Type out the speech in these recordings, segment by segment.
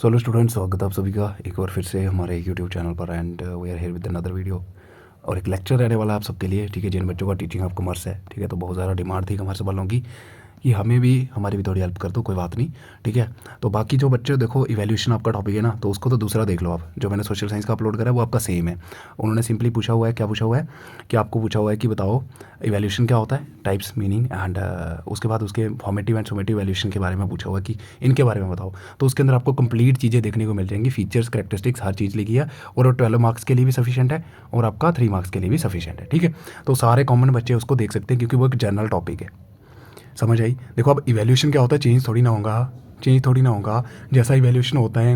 Hello students, स्वागत है आप सभी का एक बार फिर से हमारे यूट्यूब चैनल पर। And we are here with another video. और एक लेक्चर रहने वाला है आप सबके लिए, ठीक है। जिन बच्चों का टीचिंग ऑफ कॉमर्स है, ठीक है, तो बहुत ज़्यादा डिमांड थी कॉमर्स वालों की कि हमें भी हमारी भी थोड़ी हेल्प कर दो, कोई बात नहीं, ठीक है। तो बाकी जो बच्चे देखो, इवैल्यूएशन आपका टॉपिक है ना, तो उसको तो दूसरा देख लो आप। जो मैंने सोशल साइंस का अपलोड करा है वो आपका सेम है। उन्होंने सिंपली पूछा हुआ है, क्या पूछा हुआ है कि आपको पूछा हुआ है कि बताओ इवैल्यूएशन क्या होता है, टाइप्स, मीनिंग एंड उसके बाद उसके फॉर्मेटिव एंड समेटिव इवैल्यूएशन के बारे में पूछा हुआ है कि इनके बारे में बताओ। तो उसके अंदर आपको कंप्लीट चीज़ें देखने को मिल जाएंगी, फीचर्स, कैरेक्टरिस्टिक्स, हर चीज़ लिखी है। और 12 मार्क्स के लिए भी सफिशिएंट है और आपका 3 मार्क्स के लिए भी सफिशिएंट है, ठीक है। तो सारे कॉमन बच्चे उसको देख सकते हैं क्योंकि वो एक जनरल टॉपिक है। समझ आई? देखो, अब इवैल्यूएशन क्या होता है, चेंज थोड़ी ना होगा, चेंज थोड़ी ना होगा। जैसा इवैल्यूएशन होता है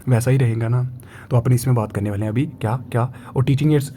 वैसा ही रहेगा ना। तो अपन इसमें बात करने वाले हैं अभी क्या क्या। और टीचिंग एड्स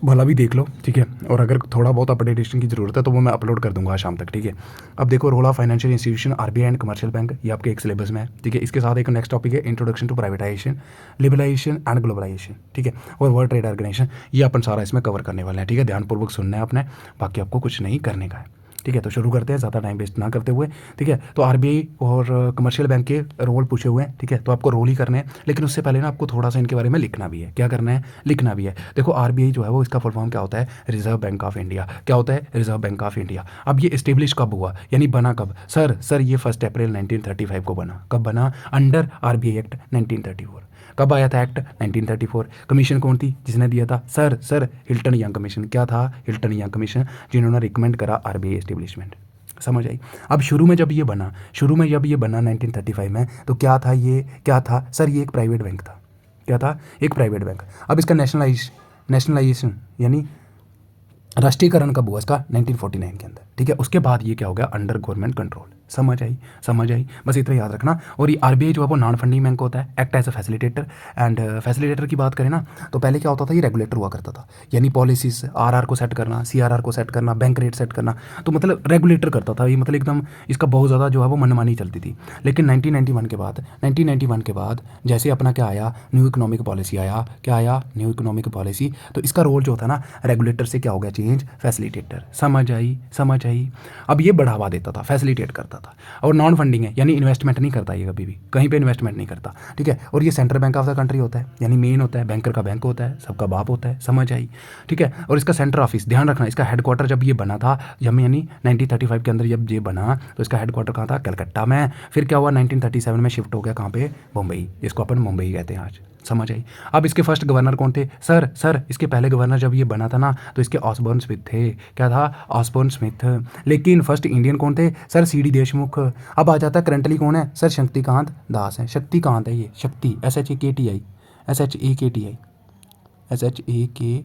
भला भी देख लो, ठीक है। और अगर थोड़ा बहुत अपडेटेशन की ज़रूरत है तो वो मैं अपलोड कर दूंगा शाम तक, ठीक है। अब देखो, role of financial institution, RBI and commercial bank, ये आपके एक सिलेबस में है, ठीक है। इसके साथ एक नेक्स्ट टॉपिक है introduction to privatisation, liberalisation and globalisation, ठीक है। और वर्ल्ड ट्रेड ऑर्गेनाइजेशन, ये अपन सारा इसमें कवर करने वाले हैं, ठीक है। ध्यानपूर्वक सुनना है आपने, बाकी आपको कुछ नहीं करने का है, ठीक है। तो शुरू करते हैं ज़्यादा टाइम वेस्ट ना करते हुए, ठीक है। तो आरबीआई और कमर्शियल बैंक के रोल पूछे हुए हैं, ठीक है। तो आपको रोल ही करने हैं, लेकिन उससे पहले ना आपको थोड़ा सा इनके बारे में लिखना भी है। क्या करना है? लिखना भी है। देखो, आरबीआई जो है वो, इसका फुल फॉर्म क्या होता है? Reserve bank of India. क्या होता है? Reserve bank of India. अब ये इस्टेब्लिश कब हुआ, यानी बना कब? सर ये 1 अप्रैल 1935 को बना। कब बना? Under RBI act 1934। कब आया था एक्ट? 1934। कमीशन कौन थी जिसने दिया था? Sir Hilton young commission. क्या था? हिल्टन यंग कमीशन, जिन्होंने रिकमेंड करा आरबीआई एस्टेब्लिशमेंट। समझ आई? अब शुरू में जब ये बना 1935 में, तो क्या था ये? क्या था सर? ये एक प्राइवेट बैंक था। क्या था? एक प्राइवेट बैंक। अब इसका नेशनलाइजेशन यानी राष्ट्रीयकरण कब हुआ इसका? 1949 के अंदर, ठीक है। उसके बाद ये क्या हो गया? Under government control. समझ आई? समझ आई? बस इतना याद रखना। और ये आरबीआई जो है वो नॉन फंडिंग बैंक होता है, act as a facilitator. And facilitator की बात करें ना, तो पहले क्या होता था, ये रेगुलेटर हुआ करता था, यानी पॉलिसीज आरआर को सेट करना, सीआरआर को सेट करना, बैंक रेट सेट करना, तो मतलब रेगुलेटर करता था ये, मतलब एकदम इसका बहुत ज़्यादा जो है वो मनमानी चलती थी। लेकिन 1991 के बाद जैसे अपना क्या आया? न्यू इकोनॉमिक पॉलिसी आया। क्या आया? New economic policy. तो इसका रोल जो था ना, रेगुलेटर से क्या हो गया चेंज? फैसिलिटेटर। समझ आई? समझ आई? अब ये बढ़ावा देता था, फैसिलिटेट करता था। और नॉन फंडिंग है, यानी इन्वेस्टमेंट नहीं करता ये, कभी भी कहीं पे इन्वेस्टमेंट नहीं करता, ठीक है। और ये central bank of the country होता है, यानी मेन होता है, बैंकर का बैंक होता है, सबका बाप होता है। समझ आई? ठीक है। और इसका सेंटर ऑफिस, ध्यान रखना, इसका हेडक्वार्टर जब ये बना था, जब यानी 1935 के अंदर जब ये बना, तो इसका हेडक्वार्टर कहाँ था? कलकत्ता में। फिर क्या हुआ? 1937 में शिफ्ट हो गया कहाँ पे? मुंबई, जिसको अपन मुंबई कहते हैं आज। समझ आई? अब इसके फर्स्ट गवर्नर कौन थे? सर इसके पहले गवर्नर जब ये बना था ना, तो इसके ऑसबोर्न स्मिथ थे। क्या था? Osborne Smith. लेकिन फर्स्ट इंडियन कौन थे? Sir CD Deshmukh. अब आ जाता है करंटली कौन है? सर शक्तिकांत दास है। शक्तिकांत है ये, शक्ति, SHAKTI, SHAKTI, SHAKTI,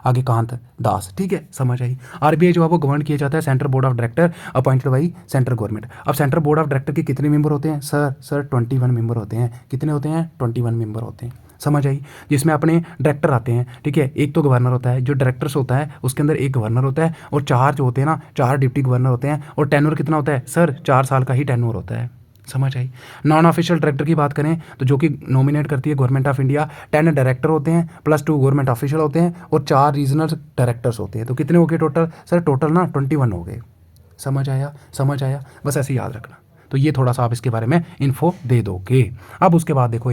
आगे कांत दास, ठीक है। समझ आई? आरबीआई जो है वो गवर्न किया जाता है central board of director appointed by central government. अब सेंट्रल बोर्ड ऑफ डायरेक्टर के कितने मेंबर होते हैं? सर 21 मेंबर होते हैं। कितने होते हैं? 21 मेंबर होते हैं। समझ आई? जिसमें अपने डायरेक्टर आते हैं, ठीक है। एक तो गवर्नर होता है, जो डायरेक्टर्स होता है उसके अंदर एक गवर्नर होता है, और 4 जो होते हैं ना, 4 डिप्टी गवर्नर होते हैं। और टेन्योर कितना होता है? सर 4 साल का ही टेन्योर होता है। समझ आई? नॉन ऑफिशियल डायरेक्टर की बात करें तो जो कि नॉमिनेट करती है गवर्नमेंट ऑफ इंडिया, 10 डायरेक्टर होते हैं, +2 गवर्नमेंट ऑफिशियल होते हैं, और 4 रीजनल डायरेक्टर्स होते हैं। तो कितने हो गए टोटल? सर टोटल ना 21 हो गए। समझ आया? समझ आया? बस ऐसे याद रखना। तो ये थोड़ा सा आप इसके बारे में इन्फो दे दोगे। अब उसके बाद देखो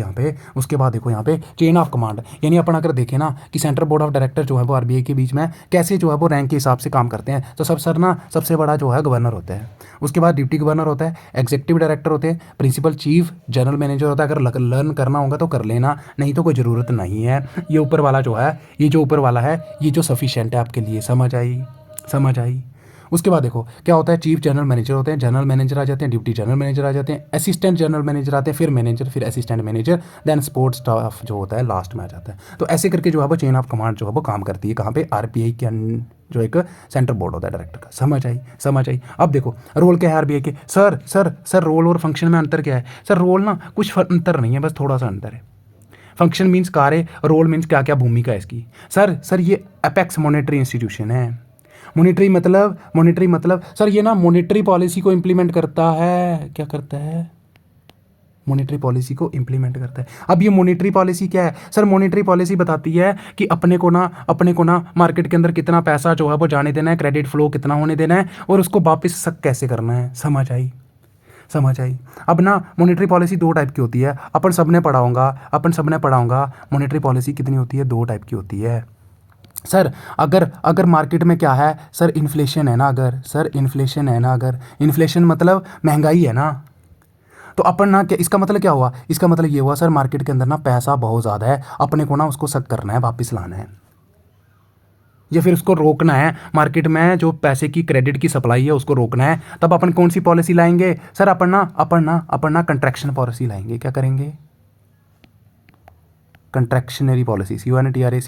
यहाँ पे चेन ऑफ कमांड, यानी अपन अगर देखें ना कि सेंट्रल बोर्ड ऑफ डायरेक्टर जो है वो आरबीआई के बीच में कैसे जो है वो रैंक के हिसाब से काम करते हैं। तो सबसे बड़ा जो है गवर्नर होता है, उसके बाद डिप्टी गवर्नर होता है, एग्जीक्यूटिव डायरेक्टर होते हैं, प्रिंसिपल चीफ, जनरल मैनेजर होता है। अगर लर्न करना होगा तो कर लेना, नहीं तो कोई ज़रूरत नहीं है। ये ऊपर वाला जो है, ये जो सफिशिएंट है आपके लिए। समझ आई? समझ आई? उसके बाद देखो क्या होता है, चीफ जनरल मैनेजर होते हैं, जनरल मैनेजर आ जाते हैं, डिप्टी जनरल मैनेजर आ जाते हैं, असिस्टेंट जनरल मैनेजर आते हैं, फिर मैनेजर, फिर assistant manager, then support staff जो होता है लास्ट में आ जाता है। तो ऐसे करके जो है वो चेन ऑफ कमांड जो है वो काम करती है कहाँ पे? आरबीआई के जो एक सेंट्रल बोर्ड होता है डायरेक्टर का। समझ आई? समझ आई? अब देखो रोल क्या है आरबीआई के। सर रोल और फंक्शन में अंतर क्या है? सर रोल ना कुछ अंतर नहीं है, बस थोड़ा सा अंतर है। फंक्शन मीन्स कार्य, रोल मीन्स क्या क्या भूमिका है इसकी। सर ये अपेक्स मॉनेटरी इंस्टीट्यूशन है। मॉनेटरी मतलब सर ये ना मॉनेटरी पॉलिसी को इम्प्लीमेंट करता है। क्या करता है? मॉनेटरी पॉलिसी को इम्प्लीमेंट करता है। अब ये मॉनेटरी पॉलिसी क्या है? सर मॉनेटरी पॉलिसी बताती है कि अपने को ना मार्केट के अंदर कितना पैसा जो है वो जाने देना है, क्रेडिट फ्लो कितना होने देना है, और उसको वापस कैसे करना है। समझ आई? समझ आई। अब ना मॉनेटरी पॉलिसी दो टाइप की होती है, अपन सबने पढ़ाऊंगा। मॉनेटरी पॉलिसी कितनी होती है, दो टाइप की होती है सर। अगर अगर मार्केट में क्या है सर, इन्फ्लेशन है ना, अगर इन्फ्लेशन मतलब महंगाई है ना, तो अपन ना क्या, इसका मतलब क्या हुआ, इसका मतलब ये हुआ सर मार्केट के अंदर ना पैसा बहुत ज़्यादा है, अपने को ना उसको सक करना है, वापस लाना है, या फिर उसको रोकना है। मार्केट में जो पैसे की क्रेडिट की सप्लाई है उसको रोकना है। तब अपन कौन सी पॉलिसी लाएंगे सर, अपन ना कंट्रैक्शन पॉलिसी लाएंगे। क्या करेंगे, कंट्रैक्शनरी पॉलिसी, CONTRACTIONARY,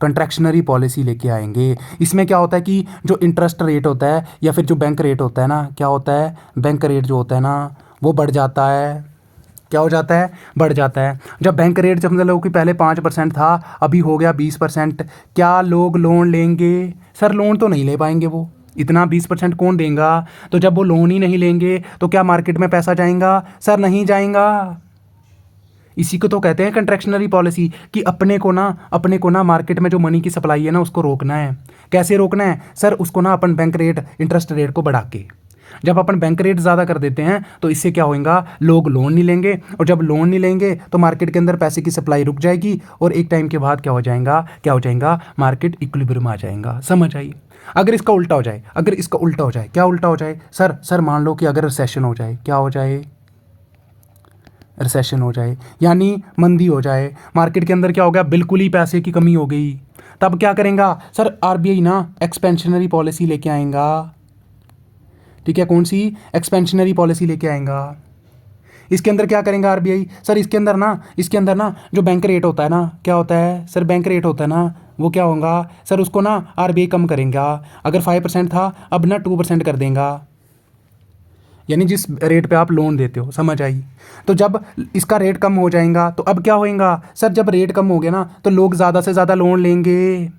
कंट्रैक्शनरी पॉलिसी लेके आएंगे। इसमें क्या होता है कि जो इंटरेस्ट रेट होता है या फिर जो बैंक रेट होता है ना, क्या होता है, बैंक रेट जो होता है ना वो बढ़ जाता है। क्या हो जाता है, बढ़ जाता है। जब बैंक रेट जब मतलब कि पहले 5% था, अभी हो गया 20%, क्या लोग लोन लेंगे सर? लोन तो नहीं ले पाएंगे, वो इतना 20% कौन देगा? तो जब वो लोन ही नहीं लेंगे तो क्या मार्केट में पैसा जाएगा सर? नहीं जाएगा। इसी को तो कहते हैं कंट्रैक्शनरी पॉलिसी, कि अपने को ना मार्केट में जो मनी की सप्लाई है ना उसको रोकना है। कैसे रोकना है सर? उसको ना अपन बैंक रेट, इंटरेस्ट रेट को बढ़ा के, जब अपन बैंक रेट ज़्यादा कर देते हैं तो इससे क्या होगा, लोग लोन नहीं लेंगे, और जब लोन नहीं लेंगे तो मार्केट के अंदर पैसे की सप्लाई रुक जाएगी, और एक टाइम के बाद क्या हो जाएगा, मार्केट इक्विलिब्रियम आ जाएगा। समझ आई। अगर इसका उल्टा हो जाए, क्या उल्टा हो जाए सर मान लो कि अगर रिसेशन हो जाए, क्या हो जाए, रिसेशन हो जाए यानी मंदी हो जाए, मार्केट के अंदर क्या हो गया, बिल्कुल ही पैसे की कमी हो गई, तब क्या करेगा सर? आरबीआई ना एक्सपेंशनरी पॉलिसी लेके आएगा। ठीक है, कौन सी? एक्सपेंशनरी पॉलिसी लेके आएगा। इसके अंदर क्या करेंगे आरबीआई सर? इसके अंदर ना जो बैंक रेट होता है ना, क्या होता है सर, बैंक रेट होता है ना, वो क्या होगा सर, उसको ना आरबीआई कम करेगा। अगर 5% था अब ना 2% कर देगा, यानी जिस रेट पे आप लोन देते हो। समझ आई। तो जब इसका रेट कम हो जाएगा तो अब क्या होएगा सर, जब रेट कम हो गया ना तो लोग ज़्यादा से ज़्यादा लोन लेंगे,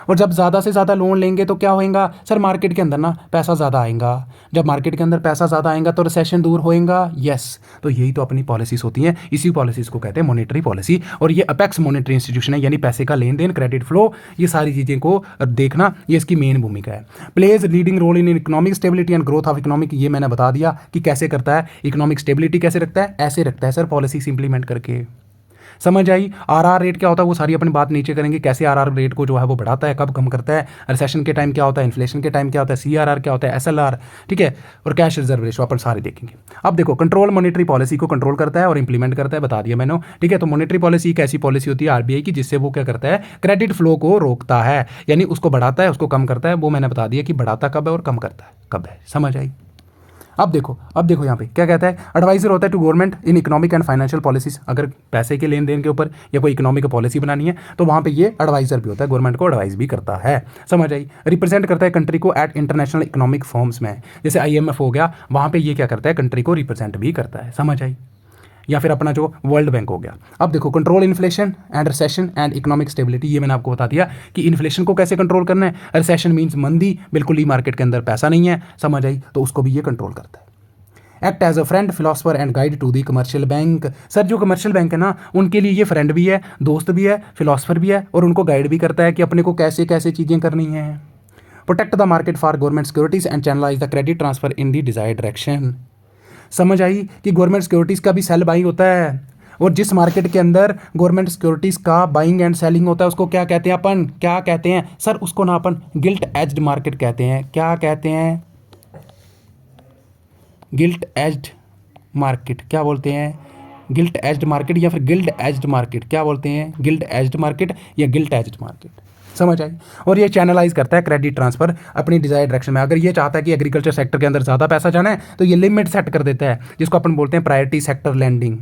और जब ज़्यादा से ज़्यादा लोन लेंगे तो क्या होएगा सर, मार्केट के अंदर ना पैसा ज़्यादा आएगा। जब मार्केट के अंदर पैसा ज़्यादा आएगा तो रिसेशन दूर होएगा। यस, तो यही तो अपनी पॉलिसीज़ होती हैं, इसी पॉलिसीज़ को कहते हैं मॉनेटरी पॉलिसी। और ये अपेक्स मॉनेटरी इंस्टीट्यूशन है, यानी पैसे का लेन देन, क्रेडिट फ्लो, ये सारी चीज़ें को देखना, ये इसकी मेन भूमिका है। Plays leading role in economic stability and growth of economic, ये मैंने बता दिया कि कैसे करता है। इकोनॉमिक स्टेबिलिटी कैसे रखता है? ऐसे रखता है सर, पॉलिसी इंप्लीमेंट करके। समझ आई। आरआर रेट क्या होता है वो सारी अपनी बात नीचे करेंगे, कैसे आरआर रेट को जो है वो बढ़ाता है, कब कम करता है, रिसेशन के टाइम क्या होता है, इन्फ्लेशन के टाइम क्या होता है, सीआरआर क्या होता है, एसएलआर, ठीक है, और कैश रिजर्व रेशो अपन सारे देखेंगे। अब देखो, कंट्रोल मॉनेटरी पॉलिसी को कंट्रोल करता है और इंप्लीमेंट करता है, बता दिया मैंने, ठीक है। तो मॉनेटरी पॉलिसी एक ऐसी पॉलिसी होती है आरबीआई की जिससे वो क्या करता है, क्रेडिट फ्लो को रोकता है, यानी उसको बढ़ाता है, उसको कम करता है। वो मैंने बता दिया कि बढ़ाता कब है और कम करता है कब है। समझ आई। अब देखो यहाँ पे क्या कहता है, एडवाइजर होता है to government in economic and financial policies. अगर पैसे के लेन देन के ऊपर या कोई इकोनॉमिक पॉलिसी बनानी है तो वहाँ पे ये एडवाइजर भी होता है, गवर्नमेंट को एडवाइस भी करता है। समझ आई। रिप्रेजेंट करता है कंट्री को एट इंटरनेशनल इकोनॉमिक फॉर्म्स में, जैसे IMF हो गया, वहाँ पे ये क्या करता है, कंट्री को रिप्रेजेंट भी करता है। समझ आई। या फिर अपना जो वर्ल्ड बैंक हो गया। अब देखो, control inflation and recession and economic stability, ये मैंने आपको बता दिया कि इन्फ्लेशन को कैसे कंट्रोल करना है। रिसेशन मीन्स मंदी, बिल्कुल ही मार्केट के अंदर पैसा नहीं है। समझ आई। तो उसको भी ये कंट्रोल करता है। Act as a friend, philosopher and guide to the commercial bank. Sir जो कमर्शियल बैंक है ना, उनके लिए ये फ्रेंड भी है, दोस्त भी है, फिलोसफर भी है, और उनको गाइड भी करता है कि अपने को कैसे कैसे चीज़ें करनी है। Protect the market for government securities and channelise the credit transfer in the desired direction. समझ आई कि गवर्नमेंट सिक्योरिटीज़ का भी सेल बाइंग होता है, और जिस मार्केट के अंदर गवर्नमेंट सिक्योरिटीज़ का बाइंग एंड सेलिंग होता है उसको क्या कहते हैं अपन, क्या कहते हैं सर? उसको ना अपन गिल्ट एज्ड मार्केट कहते हैं। क्या कहते हैं? Guilt aged market. क्या बोलते हैं? गिल्ट एज्ड मार्केट, या फिर गिल्ड एज्ड मार्केट। क्या बोलते हैं? गिल्ट एज्ड मार्केट या गिल्ट एज्ड मार्केट। समझ आई। और ये चैनलाइज करता है क्रेडिट ट्रांसफर अपनी डिजायर्ड डायरेक्शन में। अगर ये चाहता है कि एग्रीकल्चर सेक्टर के अंदर ज़्यादा पैसा जाना है तो ये लिमिट सेट कर देता है, जिसको अपन बोलते हैं प्रायोरिटी सेक्टर लैंडिंग।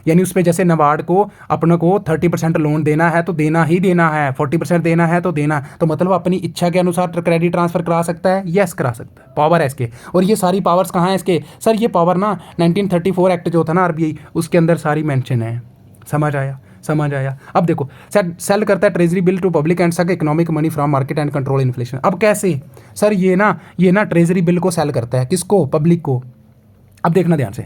यानी उसमें जैसे नाबार्ड को अपने को 30% लोन देना है तो देना ही देना है, 40% देना है तो देना, तो मतलब अपनी इच्छा के अनुसार क्रेडिट ट्रांसफर करा सकता है। यस, करा सकता है, पावर है इसके। और ये सारी पावर्स कहाँ है इसके सर? ये पावर ना 1934 एक्ट जो था ना आरबीआई, उसके अंदर सारी मेंशन है। समझ आया। समझ आया। अब देखो, सेल करता है treasury bill to public and suck economic money from market and control inflation. अब कैसे सर? ये ना ट्रेजरी बिल को सेल करता है, किसको? पब्लिक को। अब देखना ध्यान से,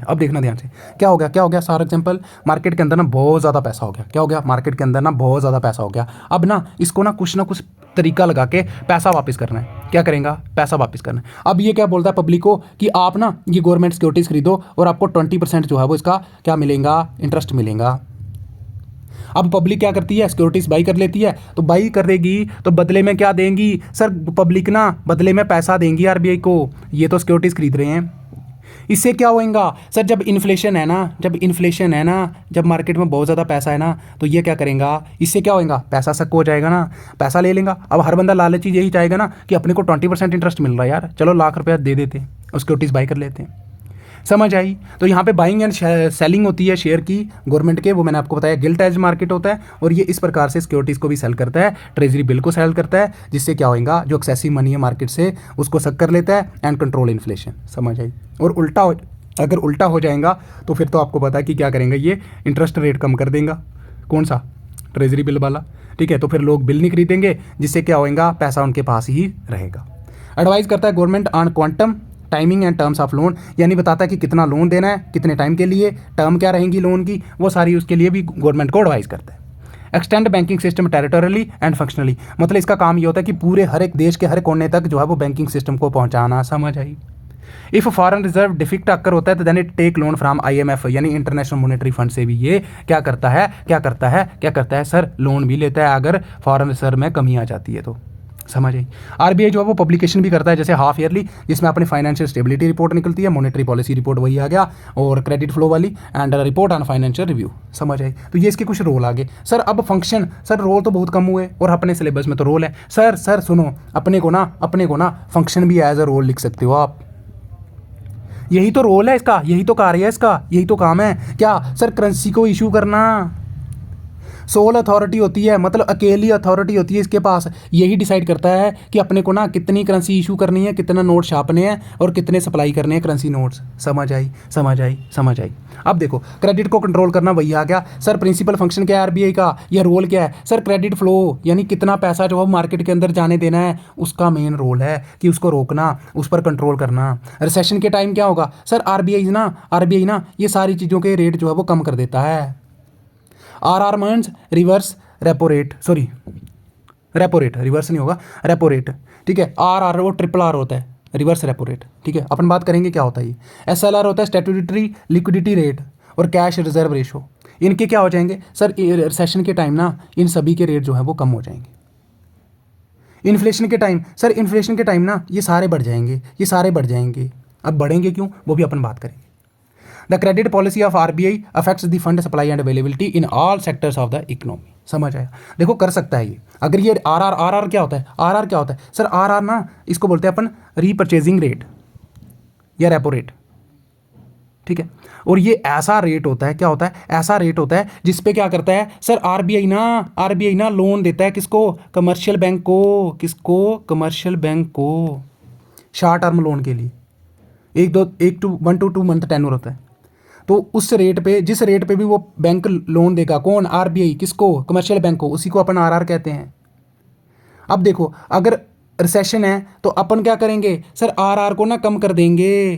क्या हो गया फॉर एग्जांपल, मार्केट के अंदर ना बहुत ज़्यादा पैसा हो गया। क्या हो गया? मार्केट के अंदर ना बहुत ज़्यादा पैसा हो गया। अब ना इसको ना कुछ तरीका लगा के पैसा वापस करना है। क्या करेगा? पैसा वापस करना है। अब ये क्या बोलता है पब्लिक को कि आप ना ये गवर्नमेंट सिक्योरिटीज़ खरीदो और आपको 20% जो है वो इसका क्या मिलेगा? इंटरेस्ट मिलेगा। अब पब्लिक क्या करती है? सिक्योरिटीज बाई कर लेती है। तो बाई करेगी तो बदले में क्या देंगी? सर पब्लिक ना बदले में पैसा देंगी आरबीआई को। ये तो सिक्योरिटीज खरीद रहे हैं। इससे क्या होएगा? सर जब इन्फ्लेशन है ना, जब मार्केट में बहुत ज़्यादा पैसा है ना, तो ये क्या करेगा? इससे क्या होएगा? पैसा सक्को हो जाएगा ना, पैसा ले लेगा। अब हर बंदा लालची यही चाहेगा ना कि अपने को 20% इंटरेस्ट मिल रहा है यार, चलो लाख रुपया दे देते हैं और सिक्योरिटीज बाई कर लेते हैं। समझ आई? तो यहाँ पे बाइंग एंड सेलिंग होती है शेयर की गवर्नमेंट के, वो मैंने आपको बताया गिल्ट एज मार्केट होता है। और ये इस प्रकार से सिक्योरिटीज़ को भी सेल करता है, ट्रेजरी बिल को सेल करता है, जिससे क्या होगा? जो एक्सेसिव मनी है मार्केट से उसको सक कर लेता है एंड कंट्रोल इन्फ्लेशन। समझ आई? और अगर उल्टा हो जाएगा तो फिर तो आपको पता है कि क्या करेंगे, ये इंटरेस्ट रेट कम कर देगा। कौन सा? ट्रेजरी बिल वाला। ठीक है, तो फिर लोग बिल नहीं खरीदेंगे, जिससे क्या होगा? पैसा उनके पास ही रहेगा। एडवाइस करता है government on quantum, timing and terms of loan, यानी बताता है कि कितना लोन देना है, कितने टाइम के लिए, टर्म क्या रहेंगी लोन की, वो सारी उसके लिए भी गवर्नमेंट को एडवाइस करता है। Extend banking system territorially and functionally, मतलब इसका काम ये होता है कि पूरे हर एक देश के हर कोने तक जो है वो बैंकिंग सिस्टम को पहुंचाना। समझ आई? If foreign reserve deficit occur होता है तो then it take loan from IMF, यानी इंटरनेशनल मॉनेटरी फंड से भी ये क्या करता है सर, लोन भी लेता है अगर फॉरेन रिजर्व में कमी आ जाती है तो। समझ आई? आरबीआई जो है वो पब्लिकेशन भी करता है, जैसे हाफ ईयरली, जिसमें अपनी फाइनेंशियल स्टेबिलिटी रिपोर्ट निकलती है, मॉनेटरी पॉलिसी रिपोर्ट वही आ गया, और क्रेडिट फ्लो वाली, and report on financial review. समझ आई? तो ये इसके कुछ रोल आ गए। सर अब फंक्शन, सर रोल तो बहुत कम हुए और अपने सिलेबस में तो रोल है। सर सुनो, अपने को ना फंक्शन भी एज अ रोल लिख सकते हो आप। यही तो रोल है इसका, यही तो कार्य है इसका, यही तो काम है। क्या? सर करेंसी को इशू करना। सोल अथॉरिटी होती है, मतलब अकेली अथॉरिटी होती है इसके पास। यही डिसाइड करता है कि अपने को ना कितनी करेंसी इशू करनी है, कितना नोट छापने हैं और कितने सप्लाई करने हैं करेंसी नोट्स। समझ आई? अब देखो, क्रेडिट को कंट्रोल करना वही आ गया। सर प्रिंसिपल फंक्शन क्या है आरबीआई का, या रोल क्या है? सर क्रेडिट फ्लो, यानी कितना पैसा जो है मार्केट के अंदर जाने देना है, उसका मेन रोल है कि उसको रोकना, उस पर कंट्रोल करना। रिसेशन के टाइम क्या होगा? सर आरबीआई ना ये सारी चीज़ों के रेट जो है वो कम कर देता है। R means reverse repo rate, reverse नहीं होगा, रेपो रेट। ठीक है, आर वो ट्रिपल आर होता है, रिवर्स रेपो रेट। ठीक है, अपन बात करेंगे क्या होता है ये। एसएलआर होता है स्टैट्यूटरी लिक्विडिटी रेट, और कैश रिजर्व रेशो। इनके क्या हो जाएंगे? सर रिसेशन के टाइम ना इन सभी के रेट जो है वो कम हो जाएंगे। इन्फ्लेशन के टाइम ना ये सारे बढ़ जाएंगे। अब बढ़ेंगे क्यों, वो भी अपन बात करेंगे। The credit policy of RBI affects the fund supply and availability in all sectors of the economy. समझ आया? देखो कर सकता है ये। अगर ये आर क्या होता है? सर आर ना इसको बोलते हैं अपन रीपरचेजिंग रेट या रेपो रेट। ठीक है, और ये ऐसा रेट होता है, क्या होता है? ऐसा रेट होता है जिसपे क्या करता है? सर आरबीआई ना लोन देता है किसको? कमर्शियल बैंक को शॉर्ट टर्म लोन के लिए। 1 to 2 मंथ टेन्योर होता है। तो उस रेट पे, जिस रेट पे भी वो बैंक लोन देगा, कौन? आरबीआई, किसको? कमर्शियल बैंक को, उसी को अपन आरआर कहते हैं। अब देखो, अगर रिसेशन है तो अपन क्या करेंगे? सर आरआर को ना कम कर देंगे।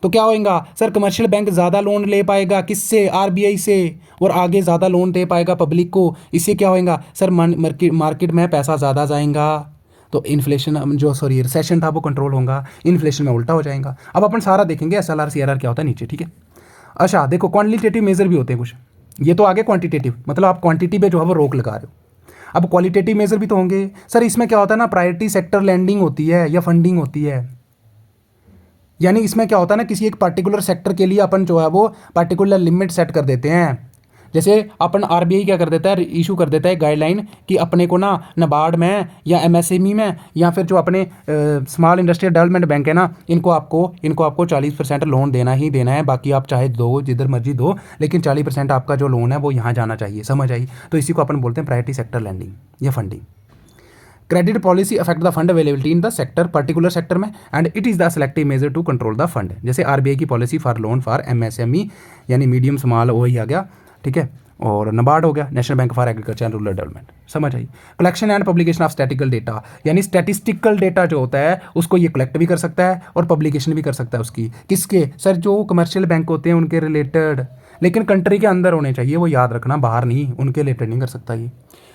तो क्या होएगा? सर कमर्शियल बैंक ज़्यादा लोन ले पाएगा, किससे? आरबीआई से, और आगे ज़्यादा लोन दे पाएगा पब्लिक को। इससे क्या होएगा? सर मार्केट में पैसा ज़्यादा जाएगा, तो इन्फ्लेशन रिसेशन था वो कंट्रोल होगा, इन्फ्लेशन में उल्टा हो जाएगा। अब अपन सारा देखेंगे एसएलआर सीआरआर क्या होता है नीचे। ठीक है, अच्छा देखो, क्वांटिटेटिव मेजर भी होते हैं कुछ। ये तो आगे क्वांटिटेटिव, मतलब आप क्वांटिटी पे जो है वो रोक लगा रहे हो। अब क्वालिटेटिव मेजर भी तो होंगे। सर इसमें क्या होता है ना, प्रायोरिटी सेक्टर लैंडिंग होती है या फंडिंग होती है। यानी इसमें क्या होता है ना, किसी एक पर्टिकुलर सेक्टर के लिए अपन जो है वो पर्टिकुलर लिमिट सेट कर देते हैं। जैसे अपन आरबीआई क्या कर देता है, इशू कर देता है गाइडलाइन कि अपने को ना नाबार्ड में या एमएसएमई में या फिर जो अपने स्मॉल इंडस्ट्रियल डेवलपमेंट बैंक है ना, इनको आपको 40% लोन देना ही देना है। बाकी आप चाहे दो, जिधर मर्जी दो, लेकिन 40% आपका जो लोन है वो यहाँ जाना चाहिए। समझ आई? तो इसी को अपन बोलते हैं प्रायोरिटी सेक्टर लैंडिंग या funding. Credit policy affect the fund availability in the sector, particular sector में, and it is the selective measure to control the fund. जैसे आरबीआई की policy for loan for MSME, यानी medium small, वही आ गया। ठीक है, और नाबार्ड हो गया, National Bank for Agriculture and Rural Development. समझ आई? Collection and publication of statical data, यानी स्टैटिस्टिकल डेटा जो होता है उसको ये कलेक्ट भी कर सकता है और पब्लिकेशन भी कर सकता है उसकी। किसके? सर जो कमर्शियल बैंक होते हैं उनके रिलेटेड, लेकिन कंट्री के अंदर होने चाहिए, वो याद रखना, बाहर नहीं, उनके रिलेटेड नहीं कर सकता ये।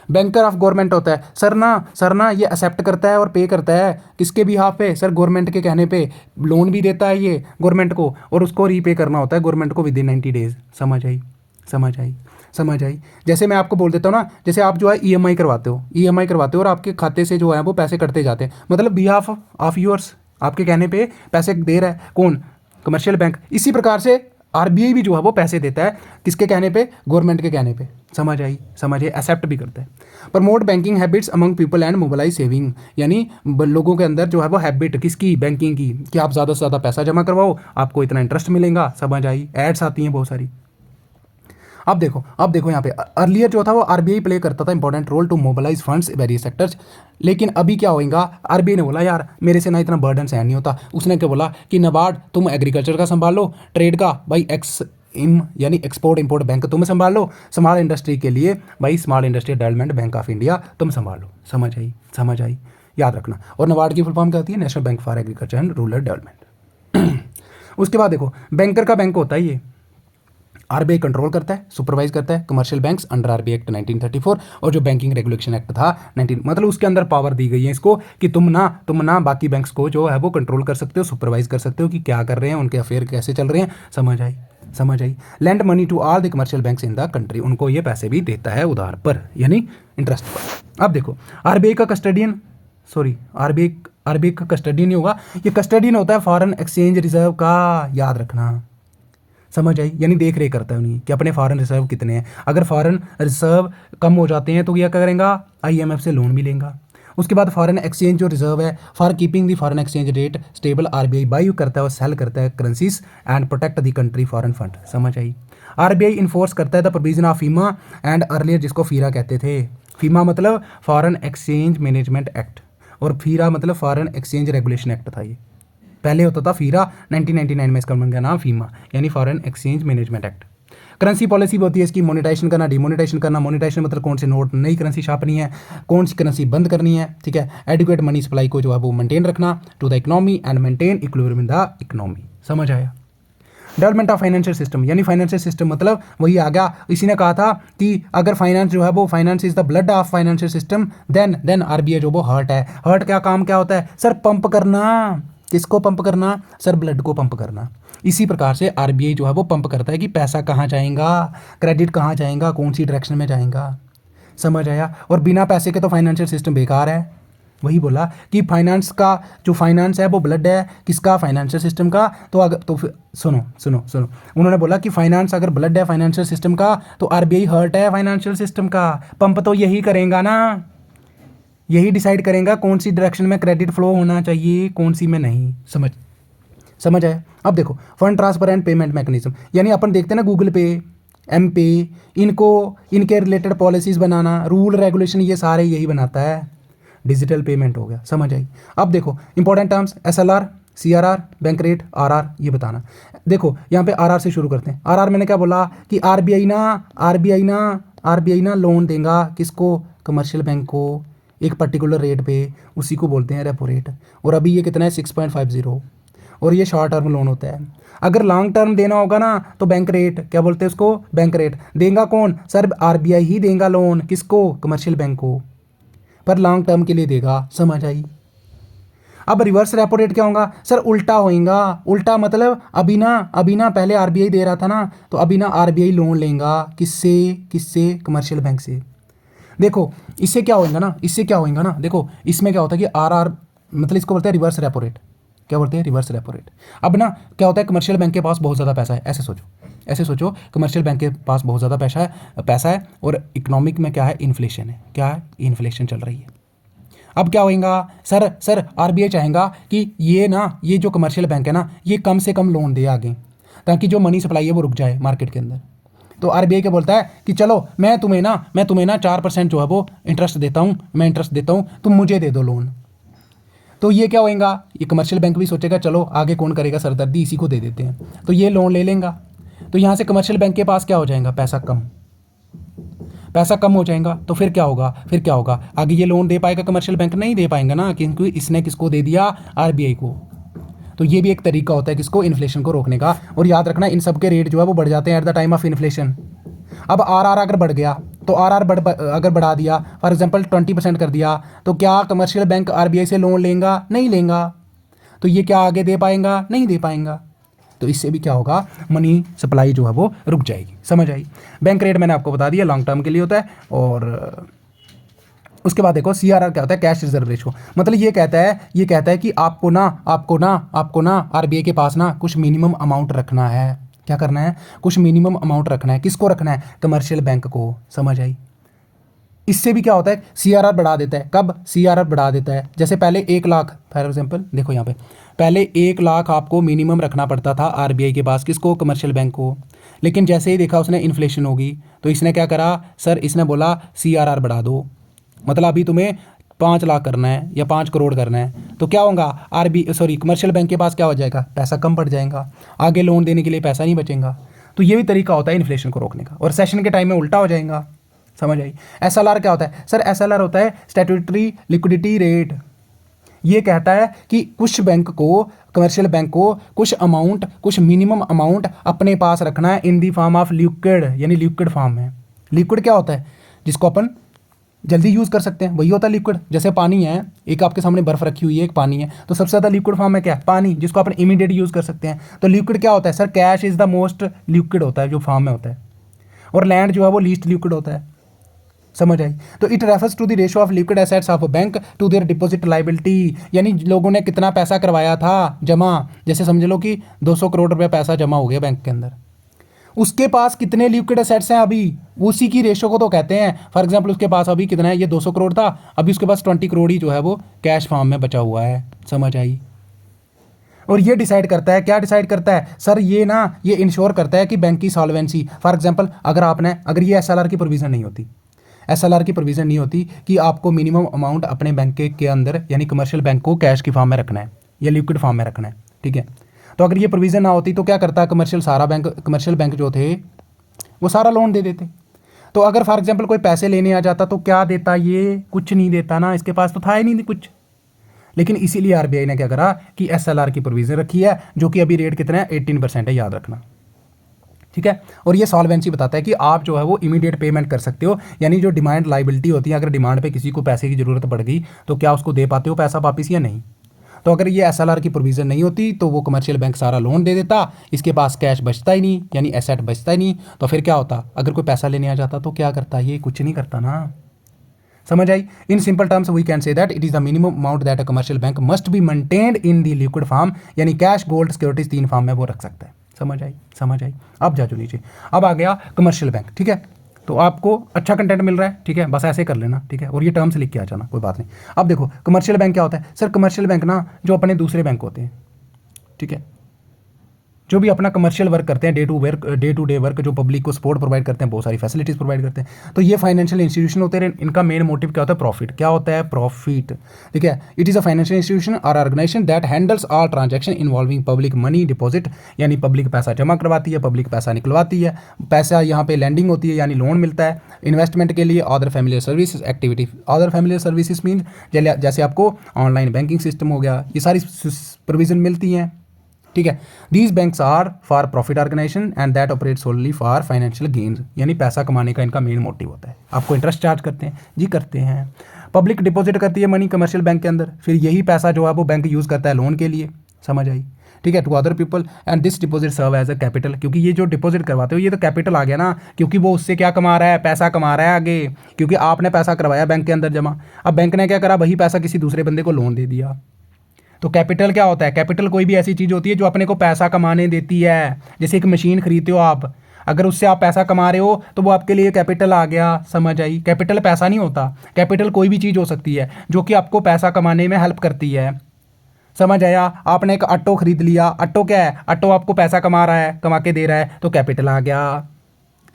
बैंकर ऑफ गवर्नमेंट होता है सर ना ये एक्सेप्ट करता है और पे करता है किसके भी हाफ पे, सर गवर्नमेंट के कहने पे लोन भी देता है ये गवर्नमेंट को, और उसको रीपे करना होता है गवर्नमेंट को विद इन 90 डेज। समझ आई, समझ आई, समझ आई। जैसे मैं आपको बोल देता हूँ ना, जैसे आप जो है ईएमआई करवाते हो और आपके खाते से जो है वो पैसे कटते जाते हैं, मतलब बिहाफ ऑफ यूर्स, आपके कहने पे पैसे दे रहा है कौन, कमर्शियल बैंक। इसी प्रकार से आरबीआई भी जो है वो पैसे देता है किसके कहने पे, गवर्नमेंट के कहने पे। समझ आई, समझ आई, एक्सेप्ट भी करता है। Promote banking habits among people and mobilize saving, यानी लोगों के अंदर जो है वो हैबिट किसकी, बैंकिंग की, कि आप ज़्यादा से ज़्यादा पैसा जमा करवाओ, आपको इतना इंटरेस्ट मिलेगा। समझ आई, एड्स आती हैं बहुत सारी। अब देखो यहाँ पे अर्लियर जो था वो आरबीआई प्ले करता था important role to mobilise funds various sectors, लेकिन अभी क्या होगा, आरबीआई ने बोला यार मेरे से ना इतना बर्डन सहन नहीं होता। उसने क्या बोला कि नाबार्ड तुम एग्रीकल्चर का संभाल लो, ट्रेड का भाई यानी एक्सपोर्ट इंपोर्ट बैंक तुम संभाल लो, स्मॉल इंडस्ट्री के लिए भाई small industry development bank of India तुम संभाल लो। समझ आई, समझ आई, याद रखना। और नाबार्ड की फुल फॉर्म क्या होती है, national Bank for Agriculture and Rural development. उसके बाद देखो बैंकर का बैंक होता है ये, आरबीआई कंट्रोल करता है, सुपरवाइज करता है commercial banks under RBI act 1934, और जो बैंकिंग रेगुलेशन एक्ट था 19, मतलब उसके अंदर पावर दी गई है इसको कि तुम ना बाकी बैंक्स को जो है वो कंट्रोल कर सकते हो, सुपरवाइज कर सकते हो कि क्या कर रहे हैं, उनके अफेयर कैसे चल रहे हैं। समझ आई, समझ आई। Lend money to all the commercial banks in the country, उनको ये पैसे भी देता है उधार पर, यानी इंटरेस्ट पर। अब देखो आरबीआई का कस्टडियन, सॉरी आरबीआई का कस्टडियन नहीं होगा, ये कस्टडियन होता है फॉरेन एक्सचेंज रिजर्व का, याद रखना। समझ आई, यानी देख रेख करता है उन्हीं कि अपने फॉरेन रिजर्व कितने हैं। अगर फॉरेन रिजर्व कम हो जाते हैं तो क्या करेगा, आईएमएफ से लोन भी लेगा। उसके बाद फॉरेन एक्सचेंज जो रिजर्व है, for keeping the foreign exchange rate stable, RBI buy करता है और सेल करता है currencies and protect the country foreign fund. समझ आई। आरबीआई इन्फोर्स करता है the provision of FEMA and earlier, जिसको फीरा कहते थे। फीमा मतलब फॉरेन एक्सचेंज मैनेजमेंट एक्ट, और फीरा मतलब फॉरेन एक्सचेंज रेगुलेशन एक्ट था। ये पहले होता था फीरा, 1999 में इसका बन गया नाम फीमा, यानी foreign exchange management act. Currency policy भी होती है इसकी, मोनेटाइजेशन करना, डिमोनेटाइजेशन करना। मोनेटाइजेशन मतलब कौन से नोट नई करेंसी छापनी है, कौन सी करेंसी बंद करनी है, ठीक है। एडिक्वेट मनी सप्लाई को जो है वो मेंटेन रखना to the economy and maintain equilibrium in the economy. समझ आया। डेवलपमेंट ऑफ फाइनेंशियल सिस्टम, यानी फाइनेंशियल सिस्टम मतलब वही आ गया, इसी ने कहा था कि अगर फाइनेंस जो है वो finance is the blood of financial system, then RBI जो वो हार्ट है। हार्ट क्या काम क्या होता है, सर पंप करना। किसको पंप करना, सर ब्लड को पंप करना। इसी प्रकार से आरबीआई जो है वो पंप करता है कि पैसा कहाँ जाएगा, क्रेडिट कहाँ जाएगा, कौन सी डायरेक्शन में जाएगा। समझ आया। और बिना पैसे के तो फाइनेंशियल सिस्टम बेकार है। वही बोला कि फाइनेंस का जो फाइनेंस है वो ब्लड है किसका, फाइनेंशियल सिस्टम का। तो अगर तो फिर सुनो उन्होंने बोला कि फाइनेंस अगर ब्लड है फाइनेंशियल सिस्टम का, तो आरबीआई हार्ट है फाइनेंशियल सिस्टम का। पंप तो यही करेगा ना, यही डिसाइड करेगा कौन सी डायरेक्शन में क्रेडिट फ्लो होना चाहिए, कौन सी में नहीं। समझ आया। अब देखो fund transfer and payment mechanism, यानी अपन देखते हैं ना गूगल पे, एम पे, इनके रिलेटेड पॉलिसीज़ बनाना, रूल रेगुलेशन, ये सारे यही बनाता है। डिजिटल पेमेंट हो गया। समझ आई। अब देखो important terms, SLR, CRR, bank rate, RR, ये बताना। देखो यहाँ पे आरआर से शुरू करते हैं। आरआर मैंने क्या बोला कि आरबीआई ना लोन देगा किसको, कमर्शियल बैंक को, एक पर्टिकुलर रेट पे, उसी को बोलते हैं रेपो रेट। और अभी ये कितना है 6.50, और ये शॉर्ट टर्म लोन होता है। अगर लॉन्ग टर्म देना होगा ना तो बैंक रेट, क्या बोलते हैं उसको, बैंक रेट। देगा कौन, सर आरबीआई ही देगा लोन किसको, कमर्शियल बैंक को, पर लॉन्ग टर्म के लिए देगा। समझ आई। अब रिवर्स रेपो रेट क्या होगा, सर उल्टा होएगा। उल्टा मतलब अभी ना पहले आरबीआई दे रहा था ना, तो अभी ना आरबीआई लोन लेगा किससे, कमर्शियल बैंक से। देखो इससे क्या होएगा ना, देखो इसमें क्या होता है कि आरआर मतलब इसको बोलते हैं रिवर्स रेपो रेट। क्या बोलते हैं, रिवर्स रेपो रेट। अब ना क्या होता है, कमर्शियल बैंक के पास बहुत ज़्यादा पैसा है, ऐसे सोचो कमर्शियल बैंक के पास बहुत ज़्यादा पैसा है और इकोनॉमिक में क्या है, इन्फ्लेशन है। क्या है, इन्फ्लेशन चल रही है। अब क्या होएगा, सर आरबीआई चाहेगा कि ये जो कमर्शियल बैंक है ना, ये कम से कम लोन दे आगे, ताकि जो मनी सप्लाई है वो रुक जाए मार्केट के अंदर। तो आरबीआई क्या बोलता है कि चलो मैं तुम्हें ना 4% जो है वो इंटरेस्ट देता हूँ, तुम मुझे दे दो लोन। तो ये क्या होएगा, ये कमर्शियल बैंक भी सोचेगा चलो आगे कौन करेगा सरदर्दी, इसी को दे देते हैं, तो ये लोन ले लेगा। तो यहाँ से कमर्शियल बैंक के पास क्या हो जाएगा, पैसा कम हो जाएगा। तो फिर क्या होगा, आगे ये लोन दे पाएगा कमर्शियल बैंक, नहीं दे पाएंगे ना, क्योंकि इसने किसको दे दिया, आरबीआई को। तो ये भी एक तरीका होता है किसको, इन्फ्लेशन को रोकने का। और याद रखना इन सब के रेट जो है वो बढ़ जाते हैं at the time of inflation. अब आरआर अगर बढ़ गया तो अगर बढ़ा दिया, फॉर एग्जांपल 20% कर दिया, तो क्या कमर्शियल बैंक आरबीआई से लोन लेगा? नहीं लेगा। तो ये क्या आगे दे पाएगा? नहीं दे पाएगा। तो इससे भी क्या होगा, मनी सप्लाई जो है वो रुक जाएगी। समझ आई? बैंक रेट मैंने आपको बता दिया, लॉन्ग टर्म के लिए होता है। और उसके बाद देखो सीआरआर क्या होता है, कैश रिजर्व रेशो। मतलब ये कहता है कि आपको ना आरबीआई के पास ना कुछ मिनिमम अमाउंट रखना है। क्या करना है? कुछ मिनिमम अमाउंट रखना है। किसको रखना है? कमर्शियल बैंक को। समझ आई? इससे भी क्या होता है, सीआरआर बढ़ा देता है। कब सीआरआर बढ़ा देता है? जैसे पहले 1 लाख, फॉर एग्जाम्पल देखो यहाँ पे, पहले 1 लाख आपको मिनिमम रखना पड़ता था आरबीआई के पास। किसको? कमर्शियल बैंक को। लेकिन जैसे ही देखा उसने इन्फ्लेशन होगी, तो इसने क्या करा सर, इसने बोला सीआरआर बढ़ा दो। मतलब अभी तुम्हें 5 लाख करना है या 5 करोड़ करना है, तो क्या होगा, कमर्शियल बैंक के पास क्या हो जाएगा? पैसा कम पड़ जाएगा, आगे लोन देने के लिए पैसा नहीं बचेगा। तो ये भी तरीका होता है इन्फ्लेशन को रोकने का। और सेशन के टाइम में उल्टा हो जाएगा। समझ आई? एसएलआर क्या होता है? सर एसएलआर होता है स्टैट्यूटरी लिक्विडिटी रेट। ये कहता है कि कुछ बैंक को, कमर्शियल बैंक को कुछ मिनिमम अमाउंट अपने पास रखना है इन दी फॉर्म ऑफ लिक्विड, यानी लिक्विड फॉर्म में। लिक्विड क्या होता है? जिसको अपन जल्दी यूज़ कर सकते हैं, वही होता है लिक्विड। जैसे पानी है, एक आपके सामने बर्फ़ रखी हुई है, एक पानी है, तो सबसे ज़्यादा लिक्विड फॉर्म है क्या? पानी, जिसको अपन इमीडिएट यूज़ कर सकते हैं। तो लिक्विड क्या होता है? Sir cash is the most liquid होता है जो फॉर्म में होता है, और लैंड जो है वो लीस्ट लिक्विड होता है। समझ आई? तो it refers to the ratio of liquid assets of bank to their deposit liability, यानी लोगों ने कितना पैसा करवाया था जमा। जैसे समझ लो कि 200 करोड़ रुपया पैसा जमा हो गया बैंक के अंदर, उसके पास कितने लिक्विड एसेट्स हैं अभी, उसी की रेशो को तो कहते हैं। फॉर एग्जांपल उसके पास अभी कितना है, ये 200 करोड़ था, अभी उसके पास 20 करोड़ ही जो है वो कैश फॉर्म में बचा हुआ है। समझ आई? और ये डिसाइड करता है, क्या डिसाइड करता है सर, ये इंश्योर करता है कि बैंक की सॉल्वेंसी। फॉर एग्जांपल अगर ये एसएलआर की प्रोविज़न नहीं होती, एसएलआर की प्रोविज़न नहीं होती कि आपको मिनिमम अमाउंट अपने बैंक के अंदर, यानी कमर्शियल बैंक को कैश की फॉर्म में रखना है या लिक्विड फॉर्म में रखना है, ठीक है। तो अगर ये प्रोविज़न ना होती तो क्या करता कमर्शियल बैंक जो थे वो सारा लोन दे देते। तो अगर फॉर एग्जांपल कोई पैसे लेने आ जाता तो क्या देता? ये कुछ नहीं देता ना, इसके पास तो था ही नहीं कुछ। लेकिन इसीलिए आरबीआई ने क्या करा कि एसएलआर की प्रोविज़न रखी है, जो कि अभी रेट कितना है, 18% है, याद रखना, ठीक है। और ये सॉल्वेंसी बताता है कि आप जो है वो इमीडिएट पेमेंट कर सकते हो, यानी जो डिमांड लाइबिलिटी होती है, अगर डिमांड पे किसी को पैसे की ज़रूरत पड़ गई तो क्या उसको दे पाते हो पैसा वापस या नहीं। तो अगर ये एसएलआर की प्रोविज़न नहीं होती तो वो कमर्शियल बैंक सारा लोन दे देता, इसके पास कैश बचता ही नहीं, यानी एसेट बचता ही नहीं। तो फिर क्या होता, अगर कोई पैसा लेने आ जाता तो क्या करता? ये कुछ नहीं करता ना। समझ आई? In simple terms we can say that it is the minimum amount that a commercial bank must be maintained in the liquid form, यानी कैश, गोल्ड, सिक्योरिटीज, 3 फॉर्म में वो रख सकता है। समझ आई? अब जा जो नीचे, अब आ गया कमर्शियल बैंक, ठीक है। तो आपको अच्छा कंटेंट मिल रहा है, ठीक है, बस ऐसे कर लेना, ठीक है। और ये टर्म्स लिख के आ जाना, कोई बात नहीं। अब देखो कमर्शियल बैंक क्या होता है? सर कमर्शियल बैंक ना जो अपने दूसरे बैंक होते हैं, ठीक है, जो भी अपना कमर्शियल वर्क करते हैं, डे टू डे वर्क, जो पब्लिक को सपोर्ट प्रोवाइड करते हैं, बहुत सारी फैसिलिटीज़ प्रोवाइड करते हैं, तो ये फाइनेंशियल इंस्टीट्यूशन होते हैं। इनका मेन मोटिव क्या होता है? प्रॉफिट। क्या होता है? प्रॉफिट, ठीक है। It is a financial institution और organization that handles all transaction involving public money deposit, यानी पब्लिक पैसा जमा करवाती है, पब्लिक पैसा निकलवाती है, पैसा यहाँ पे लैंडिंग होती है, यानी लोन मिलता है इन्वेस्टमेंट के लिए। Other familiar services activity, other familiar services mean जैसे आपको ऑनलाइन बैंकिंग सिस्टम हो गया, ये सारी प्रोविज़न मिलती हैं, ठीक है। These banks are for profit organization and that operate solely for financial gains, यानी पैसा कमाने का इनका मेन मोटिव होता है। आपको इंटरेस्ट चार्ज करते हैं जी, करते हैं। पब्लिक डिपॉजिट करती है मनी कमर्शियल बैंक के अंदर, फिर यही पैसा जो है वो बैंक यूज़ करता है लोन के लिए। समझ आई? ठीक है, to other people and this deposit serve as a capital, क्योंकि ये जो डिपॉजिट करवाते हो ये तो कैपिटल आ गया ना, क्योंकि वो उससे क्या कमा रहा है? पैसा कमा रहा है आगे, क्योंकि आपने पैसा करवाया बैंक के अंदर जमा, अब बैंक ने क्या करा? वही पैसा किसी दूसरे बंदे को लोन दे दिया। तो कैपिटल क्या होता है? कैपिटल कोई भी ऐसी चीज़ होती है जो अपने को पैसा कमाने देती है। जैसे एक मशीन खरीदते हो आप, अगर उससे आप पैसा कमा रहे हो तो वो आपके लिए कैपिटल आ गया। समझ आई? कैपिटल पैसा नहीं होता, कैपिटल कोई भी चीज़ हो सकती है जो कि आपको पैसा कमाने में हेल्प करती है। समझ आया? आपने एक ऑटो खरीद लिया, ऑटो क्या है? ऑटो आपको पैसा कमा रहा है, कमा के दे रहा है, तो कैपिटल आ गया।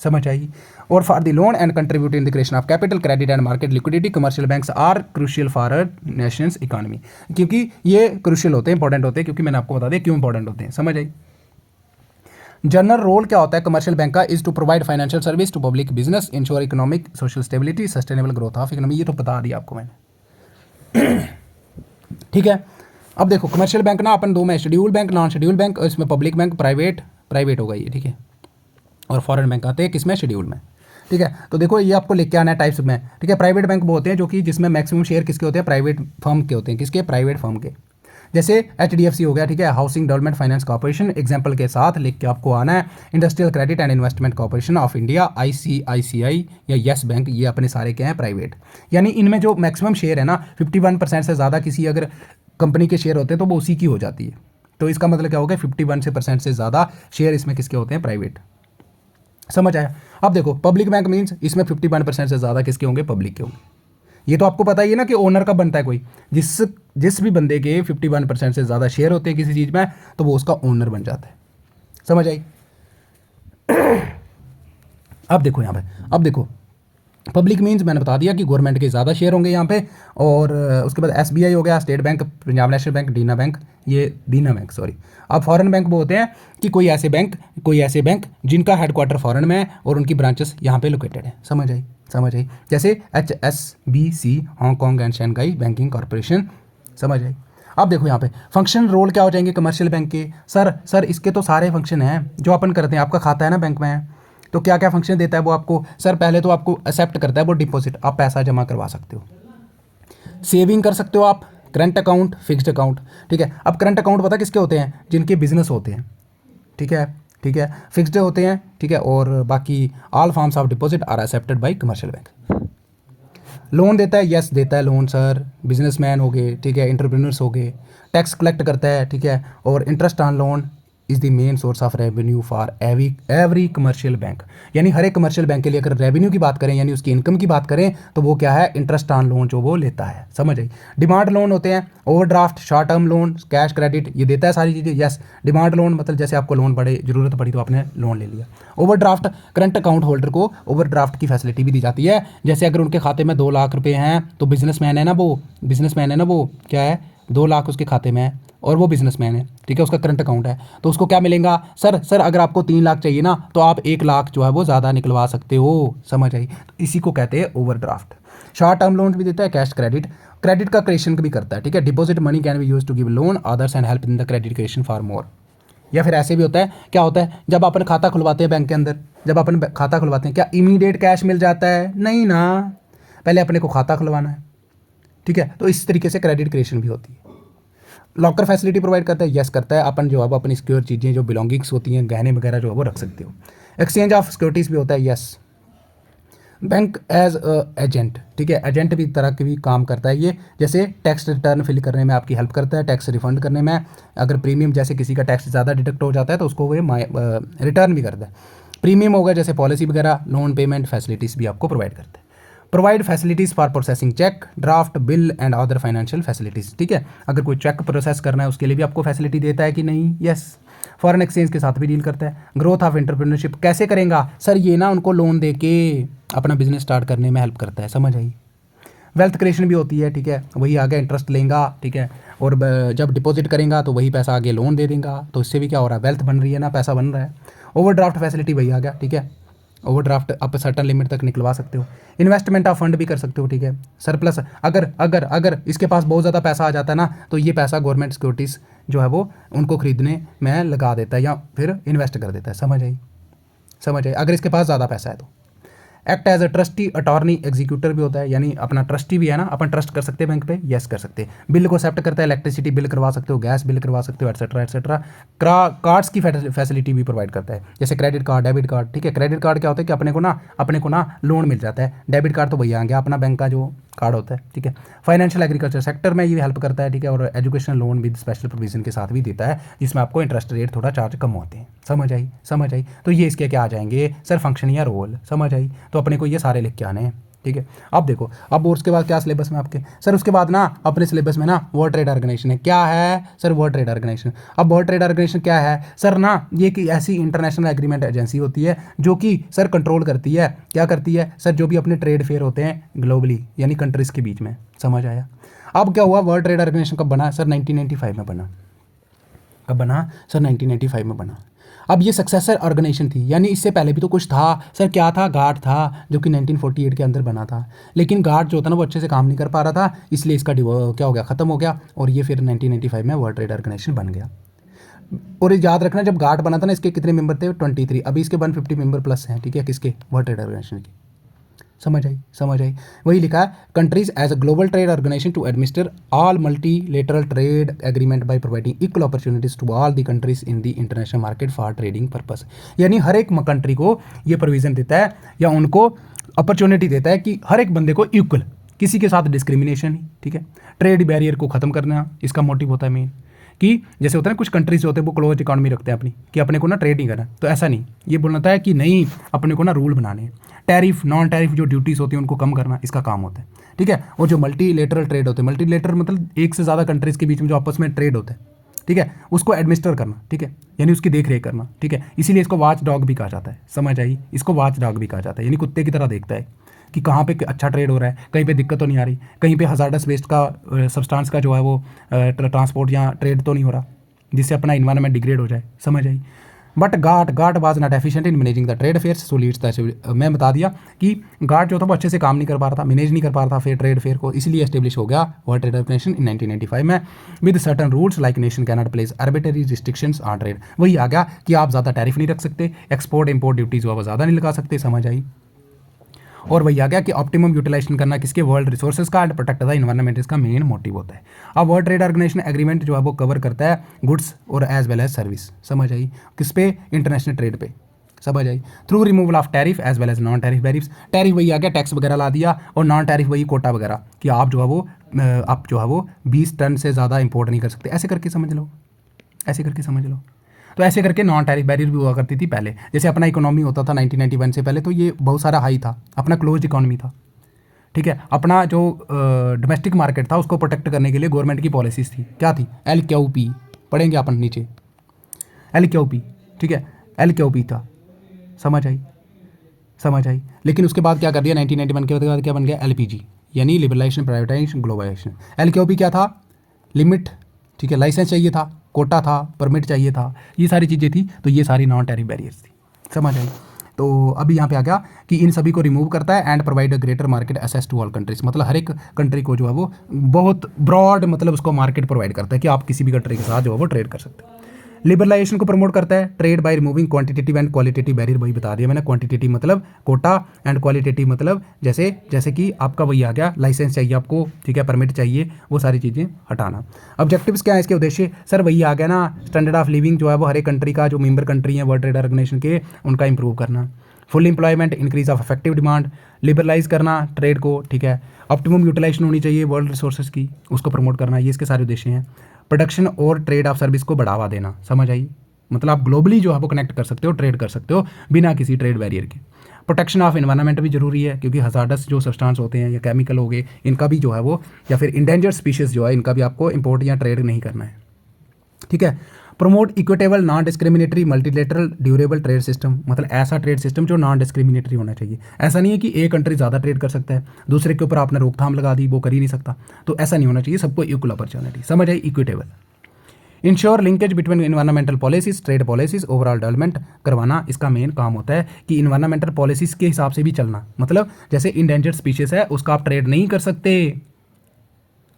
समझ आई? और for the loan and contribute in the creation of capital, credit and market liquidity, commercial banks are crucial for a nation's economy, क्योंकि ये क्रूशियल होते हैं, इंपॉर्टेंट होते हैं, क्योंकि मैंने आपको बता दिया क्यों इंपॉर्टेंट होते हैं। समझ आई? जनरल रोल क्या होता है कमर्शियल बैंक का? Is to provide financial service to public business, ensure economic social stability, sustainable growth of economy. ये तो बता दिया आपको मैंने। ठीक है, अब देखो कमर्शियल बैंक ना अपन दो में, schedule bank, non schedule bank, इसमें पब्लिक बैंक, प्राइवेट होगा ये, ठीक है। और फॉरेन बैंक आते हैं किसमें? शेड्यूल में। ठीक है। तो देखो ये आपको लिख के आना है टाइप्स में, ठीक है। प्राइवेट बैंक वो होते हैं जो कि जिसमें मैक्सिमम शेयर किसके होते हैं, प्राइवेट फर्म के होते हैं। किसके, प्राइवेट फर्म के। जैसे HDFC हो गया, ठीक है, housing development finance corporation, example के साथ लिख के आपको आना है। Industrial credit and investment corporation of India, ICICI या येस बैंक, ये अपने सारे क्या हैं, प्राइवेट। यानी इनमें जो मैक्सिमम शेयर है ना 51% से ज़्यादा किसी अगर कंपनी के शेयर होते हैं तो वो उसी की हो जाती है। तो इसका मतलब क्या हो गया, 51% से ज़्यादा शेयर इसमें किसके होते हैं, प्राइवेट। समझ आया। अब देखो पब्लिक बैंक मीन्स इसमें 51% से ज़्यादा किसके होंगे, पब्लिक के होंगे। ये तो आपको पता ही है ना कि ओनर कब बनता है कोई, जिस भी बंदे के 51% से ज़्यादा शेयर होते हैं किसी चीज़ में तो वो उसका ओनर बन जाता है। समझ आई। अब देखो यहाँ पे, अब देखो पब्लिक मीन्स मैंने बता दिया कि गवर्नमेंट के ज़्यादा शेयर होंगे यहाँ पे। और उसके बाद SBI हो गया, State Bank, Punjab National Bank, Dena Bank sorry. अब फॉरेन बैंक वो होते हैं कि कोई ऐसे बैंक जिनका हेडक्वार्टर फॉरेन में है और उनकी ब्रांचेस यहाँ पे लोकेटेड है। समझ आई। जैसे HSBC, Hong Kong and Shanghai banking corporation. समझ आई। अब देखो यहाँ पे फंक्शन रोल क्या हो जाएंगे कमर्शियल बैंक के। सर इसके तो सारे फंक्शन हैं जो अपन करते हैं। आपका खाता है ना बैंक में, तो क्या क्या फंक्शन देता है वो आपको। सर पहले तो आपको एक्सेप्ट करता है वो डिपॉजिट, आप पैसा जमा करवा सकते हो, सेविंग कर सकते हो आप, करंट अकाउंट, फिक्स्ड अकाउंट, ठीक है। अब करंट अकाउंट पता किसके होते हैं, जिनके बिजनेस होते हैं, ठीक है। फिक्स्ड होते हैं, ठीक है। और बाकी all forms of deposit are accepted by commercial bank. Loan देता है, यस देता है लोन सर, बिजनेसमैन हो गए, ठीक है, एंटरप्रेन्योर्स हो गए। टैक्स कलेक्ट करता है, ठीक है। और interest on loan is the main source of revenue for every commercial bank. यानी हर एक कमर्शियल बैंक के लिए अगर रेवेन्यू की बात करें यानी उसकी इनकम की बात करें तो वो क्या है, इंटरेस्ट ऑन लोन जो वो लेता है। समझ आई। डिमांड लोन होते हैं, overdraft, short term loan, cash credit, ये देता है सारी चीज़ें। यस डिमांड लोन मतलब जैसे आपको लोन पड़े, ज़रूरत पड़ी तो आपने लोन ले लिया। ओवरड्राफ्ट, करंट अकाउंट होल्डर को ओवरड्राफ्ट की फैसिलिटी भी दी जाती है। जैसे अगर उनके खाते में 2 लाख रुपये हैं तो बिजनेसमैन है ना वो क्या है, 2 लाख उसके खाते में है और वो बिजनेसमैन है, ठीक है, उसका करंट अकाउंट है, तो उसको क्या मिलेगा, सर अगर आपको 3 लाख चाहिए ना तो आप 1 लाख जो है वो ज़्यादा निकलवा सकते हो। समझ आई। तो इसी को कहते हैं ओवरड्राफ्ट। शॉर्ट टर्म लोन भी देता है, कैश क्रेडिट का क्रिएशन भी करता है, ठीक है। Deposit money can be use to give loan others and help in the credit creation for more. या फिर ऐसे भी होता है, क्या होता है, जब अपन खाता खुलवाते हैं बैंक के अंदर, जब अपन खाता खुलवाते हैं क्या इमीडिएट कैश मिल जाता है, नहीं ना, पहले अपने को खाता खुलवाना है, ठीक है। तो इस तरीके से क्रेडिट क्रिएशन भी होती है। लॉकर फैसिलिटी प्रोवाइड करता है, यस करता है। अपन जो है अपनी सिक्योर चीज़ें जो बिलोंगिंग्स होती हैं, गहने वगैरह जो है वो रख सकते हो। एक्सचेंज ऑफ सिक्योरिटीज़ भी होता है, यस। बैंक एज एजेंट, ठीक है, एजेंट भी तरह के भी काम करता है ये। जैसे टैक्स रिटर्न फिल करने में आपकी हेल्प करता है, टैक्स रिफंड करने में, अगर प्रीमियम जैसे किसी का टैक्स ज़्यादा डिडक्ट हो जाता है तो उसको वो रिटर्न भी करता है। प्रीमियम होगा जैसे पॉलिसी वगैरह, लोन पेमेंट फैसिलिटीज़ भी आपको प्रोवाइड करता है। Provide facilities for processing cheque, draft, bill and other financial facilities, ठीक है। अगर कोई चेक प्रोसेस करना है उसके लिए भी आपको फैसिलिटी देता है कि नहीं, यस। फॉरेन एक्सचेंज के साथ भी डील करता है। ग्रोथ ऑफ एंटरप्रेन्योरशिप कैसे करेगा, सर ये ना उनको लोन दे के अपना बिजनेस स्टार्ट करने में हेल्प करता है। समझ आई। वेल्थ क्रिएशन भी होती है, ठीक है, वही आगे इंटरेस्ट लेगा, ठीक है, और जब डिपॉजिट करेगा तो वही पैसा आगे लोन दे देगा, तो इससे भी क्या हो रहा है, वेल्थ बन रही है ना, पैसा बन रहा है। ओवरड्राफ्ट फैसिलिटी वही आ गया, ठीक है, ओवरड्राफ्ट आप सर्टन लिमिट तक निकलवा सकते हो। इन्वेस्टमेंट ऑफ फंड भी कर सकते हो, ठीक है। सरप्लस अगर इसके पास बहुत ज़्यादा पैसा आ जाता है ना तो ये पैसा गवर्नमेंट सिक्योरिटीज़ जो है वो उनको खरीदने में लगा देता है या फिर इन्वेस्ट कर देता है। समझ आई। अगर इसके पास ज़्यादा पैसा है तो। Act as a trustee, attorney, executor भी होता है, यानी अपना ट्रस्टी भी है ना, अपन ट्रस्ट कर सकते हैं बैंक पे, यस कर सकते हैं। बिल को एक्सेप्ट करता है, इलेक्ट्रिसिटी बिल करवा सकते हो, गैस बिल करवा सकते हो, एटसेट्रा। कार्ड्स की फैसिलिटी भी प्रोवाइड करता है, जैसे क्रेडिट कार्ड, डेबिट कार्ड, ठीक है। क्रेडिट कार्ड क्या होता है कि अपने को ना लोन मिल जाता है। डेबिट कार्ड तो वही आ गया अपना बैंक का जो कार्ड होता है, ठीक है। फाइनेंशियल एग्रीकल्चर सेक्टर में ये हेल्प करता है, ठीक है। और education loan with special provision के साथ भी देता है, जिसमें आपको इंटरेस्ट रेट थोड़ा चार्ज कम होते हैं। समझ आई। तो ये इसके क्या आ जाएंगे सर, फंक्शन या रोल। समझ आई। तो अपने को ये सारे लिख के आने हैं, ठीक है। अब देखो, अब और उसके बाद क्या सिलेबस में आपके, सर उसके बाद ना अपने सिलेबस में ना वर्ल्ड ट्रेड ऑर्गेनाइजेशन है। क्या है सर, वर्ल्ड ट्रेड ऑर्गेनाइजेशन। अब वर्ल्ड ट्रेड ऑर्गेनाइजेशन क्या है सर ना, ये कि ऐसी इंटरनेशनल एग्रीमेंट एजेंसी होती है जो कि सर कंट्रोल करती है, क्या करती है सर, जो भी अपने ट्रेड फेयर होते हैं ग्लोबली यानी कंट्रीज़ के बीच में। समझ आया। अब क्या हुआ, वर्ल्ड ट्रेड ऑर्गेनाइजेशन कब बना सर, 1995 में बना। कब बना सर, 1995 में बना। अब ये सक्सेसर ऑर्गेनाइजेशन थी, यानी इससे पहले भी तो कुछ था सर। क्या था, गार्ड था, जो कि 1948 के अंदर बना था, लेकिन गार्ड जो था ना वो अच्छे से काम नहीं कर पा रहा था, इसलिए इसका क्या हो गया, ख़त्म हो गया, और ये फिर 1995 में वर्ल्ड ट्रेड ऑर्गेनाइजेशन बन गया। और याद रखना जब गार्ड बना था ना इसके कितने मेंबर थे 23, अभी इसके 150 मेंबर प्लस हैं, ठीक है, किसके, वर्ल्ड ट्रेड ऑर्गेनाइजेशन के। समझ आई, समझ आई। वही लिखा है countries as a global trade organisation to administer all multilateral trade agreement by providing equal opportunities to all the countries in the international market for trading purpose. यानी हर एक कंट्री को ये प्रोविजन देता है या उनको अपॉर्चुनिटी देता है कि हर एक बंदे को इक्वल, किसी के साथ डिस्क्रिमिनेशन ही, ठीक है, ट्रेड बैरियर को ख़त्म करना इसका मोटिव होता है मेन। कि जैसे होता है ना कुछ कंट्रीज होते हैं वो क्लोज इकोनॉमी रखते हैं अपनी, कि अपने को ना ट्रेड नहीं करना, तो ऐसा नहीं, ये बोलना है कि नहीं अपने को ना रूल बनाने हैं, टैरिफ नॉन टैरिफ जो ड्यूटीज़ होती हैं उनको कम करना इसका काम होता है, ठीक है। और जो मल्टीलेटरल ट्रेड होते हैं, मल्टीलेटरल मतलब एक से ज़्यादा कंट्रीज़ के बीच में जो आपस में ट्रेड होता है, ठीक है, उसको एडमिनिस्टर करना, ठीक है, यानी उसकी देख रेख करना, ठीक है, इसीलिए इसको वॉच डॉग भी कहा जाता है। समझ आई, इसको वॉच डॉग भी कहा जाता है, यानी कुत्ते की तरह देखता है कि कहाँ पे अच्छा ट्रेड हो रहा है, कहीं पे दिक्कत तो नहीं आ रही, कहीं पे हजार्डस वेस्ट का सब्सटेंस का जो है वो ट्रांसपोर्ट या ट्रेड तो नहीं हो रहा जिससे अपना इन्वायरमेंट डिग्रेड हो जाए। समझ आई। बट गार्ड was not efficient in managing the trade affairs so leads the, मैं बता दिया कि गार्ड जो था वो अच्छे से काम नहीं कर पा रहा था, मैनेज नहीं कर पा रहा था फिर ट्रेड फेयर को, इसलिए एस्टेब्लिश हो गया वर्ल्ड ट्रेड ऑर्गेनाइजेशन इन 1995 में with certain rules like nation can not place arbitrary restrictions on trade. वही आ गया कि आप ज़्यादा टैरिफ नहीं रख सकते, एक्सपोर्ट इंपोर्ट ड्यूटीज़ वो ज़्यादा नहीं लगा सकते। समझ आई। और वही आ गया कि ऑप्टिमम यूटिलाइजेशन करना किसके, वर्ल्ड रिसोर्सेज का, एंड प्रोटेक्ट द इन्वायरमेंट इसका मेन मोटिव होता है। अब वर्ल्ड ट्रेड ऑर्गेनाइजेशन एग्रीमेंट जो है वो कवर करता है गुड्स और एज वेल एज सर्विस। समझ आई। किस पे, इंटरनेशनल ट्रेड पे। समझ आई। Through removal of tariff as well as non tariff barriers. Tariff वही आ गया, टैक्स वगैरह ला दिया, और नॉन टैरिफ वही कोटा वगैरह कि आप जो है वो 20 टन से ज़्यादा इंपोर्ट नहीं कर सकते, ऐसे करके समझ लो, ऐसे करके समझ लो। तो ऐसे करके नॉन टैरिफ बैरियर भी हुआ करती थी पहले। जैसे अपना इकोनॉमी होता था 1991 से पहले, तो ये बहुत सारा हाई था, अपना क्लोज इकोनॉमी था, ठीक है। अपना जो डोमेस्टिक मार्केट था उसको प्रोटेक्ट करने के लिए गवर्नमेंट की पॉलिसीज़ थी, क्या थी, LQP, पढ़ेंगे अपन नीचे, LQP, ठीक है, LQP था। समझ आई, समझ आई। लेकिन उसके बाद क्या कर दिया 1991 के बाद क्या बन गया, LPG, यानी लिबरलाइजेशन, प्राइवेटाइजेशन, ग्लोबलाइजेशन। LQP क्या था, लिमिट, ठीक है, लाइसेंस चाहिए था, कोटा था, परमिट चाहिए था, ये सारी चीज़ें थी, तो ये सारी नॉन टैरिफ बैरियर्स थी। समझ आई। तो अभी यहाँ पे आ गया कि इन सभी को रिमूव करता है and provide a greater market access to all countries, मतलब हर एक कंट्री को जो है वो बहुत ब्रॉड, मतलब उसको मार्केट प्रोवाइड करता है कि आप किसी भी कंट्री के साथ जो है वो ट्रेड कर सकते हैं। लिबरलाइजेशन को प्रमोट करता है, trade by removing quantitative and qualitative barrier, वही बता दिया मैंने, क्वांटिटेटिव मतलब कोटा एंड क्वालिटेटिव मतलब जैसे कि आपका वही आ गया, लाइसेंस चाहिए आपको, ठीक है, परमिट चाहिए, वो सारी चीज़ें हटाना। ऑब्जेक्टिव्स क्या है इसके उद्देश्य, सर वही आ गया ना, स्टैंडर्ड ऑफ लिविंग जो है वो हर एक कंट्री का, जो मेंबर कंट्री है वर्ल्ड ट्रेड ऑर्गेनाइजेशन के, उनका इंप्रूव करना, full employment, increase of effective demand, liberalise करना ट्रेड को, ठीक है, ऑप्टिमम यूटिलाइजेशन होनी चाहिए वर्ल्ड रिसोर्सेज की, उसको प्रमोट करना, ये इसके सारे उद्देश्य हैं। प्रोडक्शन और ट्रेड ऑफ सर्विस को बढ़ावा देना। समझ आई। मतलब आप ग्लोबली जो है वो कनेक्ट कर सकते हो, ट्रेड कर सकते हो बिना किसी ट्रेड बैरियर के। प्रोटेक्शन ऑफ एनवायरनमेंट भी जरूरी है, क्योंकि हजार्डस जो सब्सटेंस होते हैं या केमिकल हो गए, इनका भी जो है वो, या फिर इंडेंजर्ड स्पीशीज़ जो है, इनका भी आपको इंपोर्ट या ट्रेड नहीं करना है, ठीक है। Promote equitable non discriminatory multilateral durable trade system, मतलब ऐसा ट्रेड सिस्टम जो नॉन डिस्क्रिमिनेटरी होना चाहिए। ऐसा नहीं है कि एक कंट्री ज़्यादा ट्रेड कर सकता है, दूसरे के ऊपर आपने रोकथाम लगा दी, वो कर ही नहीं सकता, तो ऐसा नहीं होना चाहिए, सबको इक्वल अपॉर्चुनिटी। समझ आई, equitable. Ensure linkage between environmental policies, trade policies, overall development करवाना इसका मेन काम होता है, कि इन्वायरमेंटल पॉलिसीज़ के हिसाब से भी चलना, मतलब जैसे इंडेंजर्ड स्पीशीज़ है उसका आप ट्रेड नहीं कर सकते।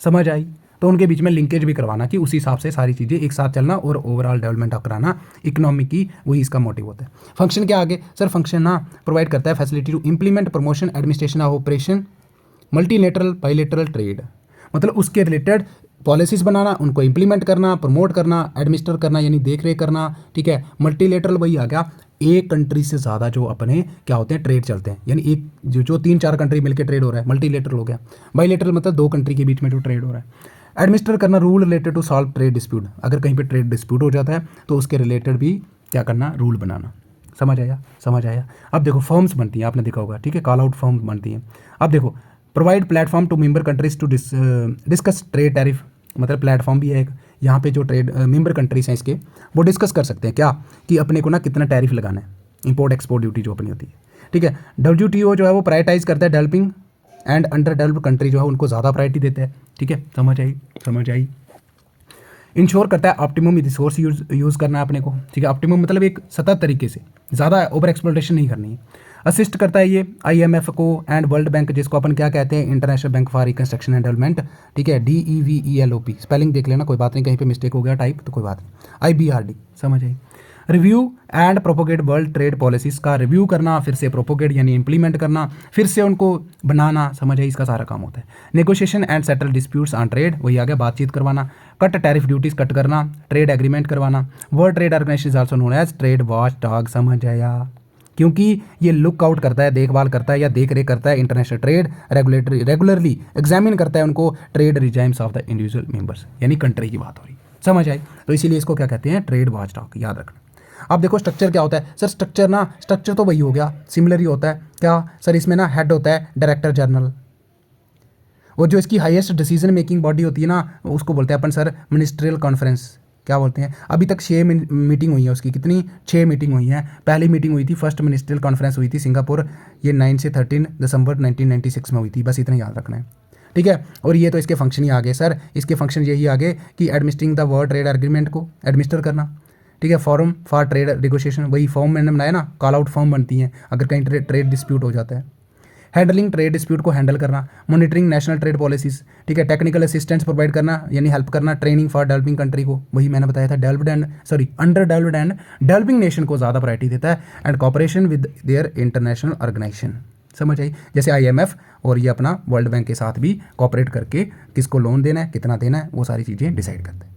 समझ आई। तो उनके बीच में लिंकेज भी करवाना कि उसी हिसाब से सारी चीज़ें एक साथ चलना और ओवरऑल डेवलपमेंट कराना इकोनॉमी की, वही इसका मोटिव होता है। फंक्शन क्या आगे, सर फंक्शन ना प्रोवाइड करता है facility to implement, promotion, administration of operation, multilateral, bilateral trade, मतलब उसके रिलेटेड पॉलिसीज़ बनाना, उनको इंप्लीमेंट करना, प्रमोट करना, एडमिनिस्टर करना यानी देख रेख करना, ठीक है। मल्टीलेटरल वही आ गया, एक कंट्री से ज़्यादा जो अपने क्या होते हैं ट्रेड चलते हैं, यानी एक जो 3-4 कंट्री मिलकर ट्रेड हो रहा है, मल्टीलेटरल हो गया। बाइलेटरल मतलब 2 कंट्री के बीच में जो ट्रेड हो रहा है। एडमिनिस्टर करना rule related to solve trade dispute, अगर कहीं पे ट्रेड डिस्प्यूट हो जाता है तो उसके रिलेटेड भी क्या करना, रूल बनाना। समझ आया, समझ आया। अब देखो फर्म्स बनती हैं, आपने देखा होगा, ठीक है, कॉल आउट फर्म बनती हैं। अब देखो provide platform to member countries to discuss trade tariff, मतलब प्लेटफॉर्म भी है एक, यहाँ पे जो ट्रेड मेंबर कंट्रीज हैं इसके, वो डिस्कस कर सकते हैं क्या, कि अपने को ना कितना टैरिफ लगाना है, इंपोर्ट एक्सपोर्ट ड्यूटी जो अपनी होती है, ठीक है। WTO जो है वो प्रायोरिटाइज करता है developing and under developed country जो है उनको ज़्यादा प्रायोरिटी देता है, ठीक है। समझ आई, समझ आई। इंश्योर करता है ऑप्टिमम रिसोर्स यूज़ करना है अपने को, ठीक है। ऑप्टिमम मतलब एक सतत तरीके से, ज़्यादा ओवर एक्सप्लोटेशन नहीं करनी है। असिस्ट करता है ये IMF को एंड वर्ल्ड बैंक, जिसको अपन क्या कहते हैं, international bank for reconstruction and development, ठीक है, DEVELOP। स्पेलिंग देख लेना, कोई बात नहीं, कहीं पे मिस्टेक हो गया टाइप तो कोई बात नहीं, IBRD, समझ आई। Review and propagate world trade policies का रिव्यू करना, फिर से प्रोपोगेट यानी इंप्लीमेंट करना, फिर से उनको बनाना, समझ आई, इसका सारा काम होता है। Negotiation and settle disputes on trade, वही आ गया, बातचीत करवाना। कट टैरिफ ड्यूटीज़ कट करना, ट्रेड एग्रीमेंट करवाना। World trade organisation is also known as trade watchdog, समझ आया, क्योंकि ये लुक आउट करता है, देखभाल करता है या देख रेख करता है इंटरनेशनल ट्रेड रेगुलरली एग्जामिन करता है उनको trade regimes of the individual members, यानी कंट्री की बात हो रही, समझ आई। तो इसीलिए इसको क्या कहते हैं, ट्रेड वॉच डॉग, याद रखना। अब देखो स्ट्रक्चर क्या होता है सर, स्ट्रक्चर तो वही हो गया, सिमिलर ही होता है क्या सर, इसमें ना हेड होता है डायरेक्टर जनरल, और जो इसकी हाईएस्ट डिसीजन मेकिंग बॉडी होती है ना, उसको बोलते हैं अपन सर मिनिस्ट्रियल कॉन्फ्रेंस, क्या बोलते हैं। अभी तक 6 मीटिंग हुई है उसकी, कितनी, 6 मीटिंग हुई हैं। पहली मीटिंग हुई थी, फर्स्ट मिनिस्ट्रियल कॉन्फ्रेंस हुई थी सिंगापुर, ये 9 से 13 दिसंबर 1996 में हुई थी, बस इतना याद रखना है, ठीक है। और ये तो इसके फंक्शन ही आगे सर, इसके फंक्शन यही आगे कि administering the world trade agreement को एडमिनिस्टर करना, ठीक है। फॉरम फॉर ट्रेड नेगोशिएशन, वही फॉर्म मैंने बनाया ना, कॉल आउट फॉर्म बनती हैं अगर कहीं ट्रेड डिस्प्यूट हो जाता है। हैंडलिंग ट्रेड डिस्प्यूट को हैंडल करना, मॉनिटरिंग नेशनल ट्रेड पॉलिसीज, ठीक है। टेक्निकल असिस्टेंस प्रोवाइड करना यानी हेल्प करना, ट्रेनिंग फॉर डेवलपिंग कंट्री को, वही मैंने बताया था, underdeveloped and developing nation को ज़्यादा प्रायोरिटी देता है। And cooperation with their international organisation, समझ आई, जैसे IMF और ये अपना वर्ल्ड बैंक के साथ भी कॉपरेट करके किसको लोन देना है, कितना देना है, वो सारी चीज़ें डिसाइड करते हैं,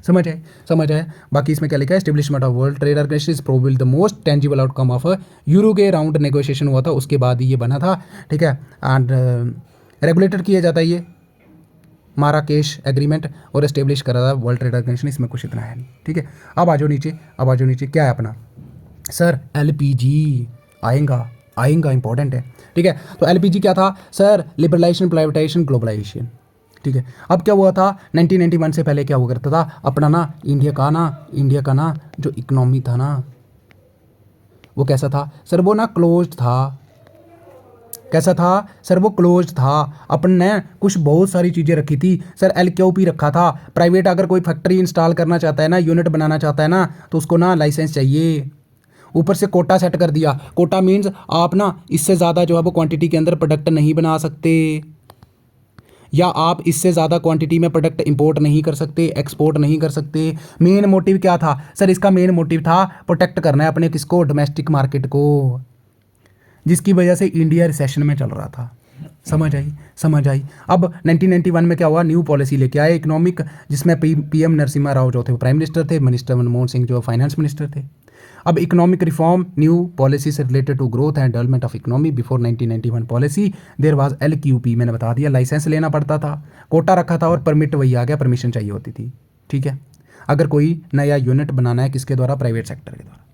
समझ आए। बाकी इसमें क्या लिखा है, establishment of world trade organisation is probably the most tangible outcome of Uruguay round negotiation हुआ था, उसके बाद ही ये बना था, ठीक है। एंड रेगुलेटेड किया जाता है ये माराकेश एग्रीमेंट और एस्टेब्लिश करा था वर्ल्ड ट्रेड ऑर्गेनाइजेशन, इसमें कुछ इतना है नहीं, ठीक है। अब आ जाओ नीचे, क्या है अपना सर, LPG आएगा इंपॉर्टेंट है, ठीक है। तो LPG क्या था सर, लिबरलाइजेशन, प्राइवेटाइजेशन, ग्लोबलाइजेशन, ठीक है। अब क्या हुआ था 1991 से पहले क्या हुआ करता था अपना ना, इंडिया का ना जो इकोनॉमी था ना, वो कैसा था सर, वो ना क्लोज्ड था, कैसा था सर, वो क्लोज्ड था। अपन ने कुछ बहुत सारी चीज़ें रखी थी सर, LQP रखा था। प्राइवेट अगर कोई फैक्ट्री इंस्टॉल करना चाहता है ना, यूनिट बनाना चाहता है ना, तो उसको ना लाइसेंस चाहिए। ऊपर से कोटा सेट कर दिया, कोटा मीन्स आप ना इससे ज़्यादा जो है वो क्वांटिटी के अंदर प्रोडक्ट नहीं बना सकते, या आप इससे ज़्यादा क्वांटिटी में प्रोडक्ट इंपोर्ट नहीं कर सकते, एक्सपोर्ट नहीं कर सकते। मेन मोटिव क्या था सर, इसका मेन मोटिव था प्रोटेक्ट करना है अपने किसको, डोमेस्टिक मार्केट को, जिसकी वजह से इंडिया रिसेशन में चल रहा था, समझ आई। अब 1991 में क्या हुआ, न्यू पॉलिसी लेके आए इकोनॉमिक, जिसमें PM नरसिम्हा राव जो थे वो प्राइम मिनिस्टर थे, मिनिस्टर मनमोहन सिंह जो फाइनेंस मिनिस्टर थे। अब economic reform, new policies related to growth and development of economy before 1991 policy, there was LQP, मैंने बता दिया, लाइसेंस लेना पड़ता था, कोटा रखा था, और परमिट वही आ गया, परमिशन चाहिए होती थी, ठीक है। अगर कोई नया यूनिट बनाना है किसके द्वारा, प्राइवेट सेक्टर के द्वारा,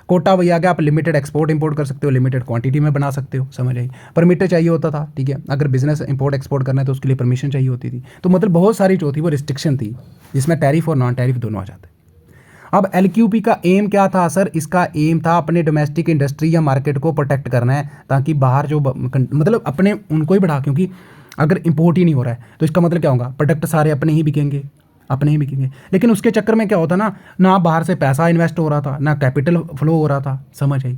कोटा वही आ गया, आप लिमिटेड एक्सपोर्ट इंपोर्ट कर सकते हो, लिमिटेड क्वांटिटी में बना सकते हो, समझ आई। परमिट चाहिए होता था, ठीक है। अगर बिजनेस इंपोर्ट एक्सपोर्ट करना है तो उसके लिए परमिशन चाहिए होती थी। तो मतलब बहुत सारी जो थी वो रिस्ट्रिक्शन थी, जिसमें टैरिफ और नॉन टैरिफ दोनों आ जाते। अब LQP का एम क्या था सर, इसका एम था अपने डोमेस्टिक इंडस्ट्री या मार्केट को प्रोटेक्ट करना है, ताकि बाहर जो मतलब अपने उनको ही बढ़ा, क्योंकि अगर इंपोर्ट ही नहीं हो रहा है तो इसका मतलब क्या होगा, प्रोडक्ट सारे अपने ही बिकेंगे। लेकिन उसके चक्कर में क्या होता ना बाहर से पैसा इन्वेस्ट हो रहा था, ना कैपिटल फ्लो हो रहा था, समझ आई।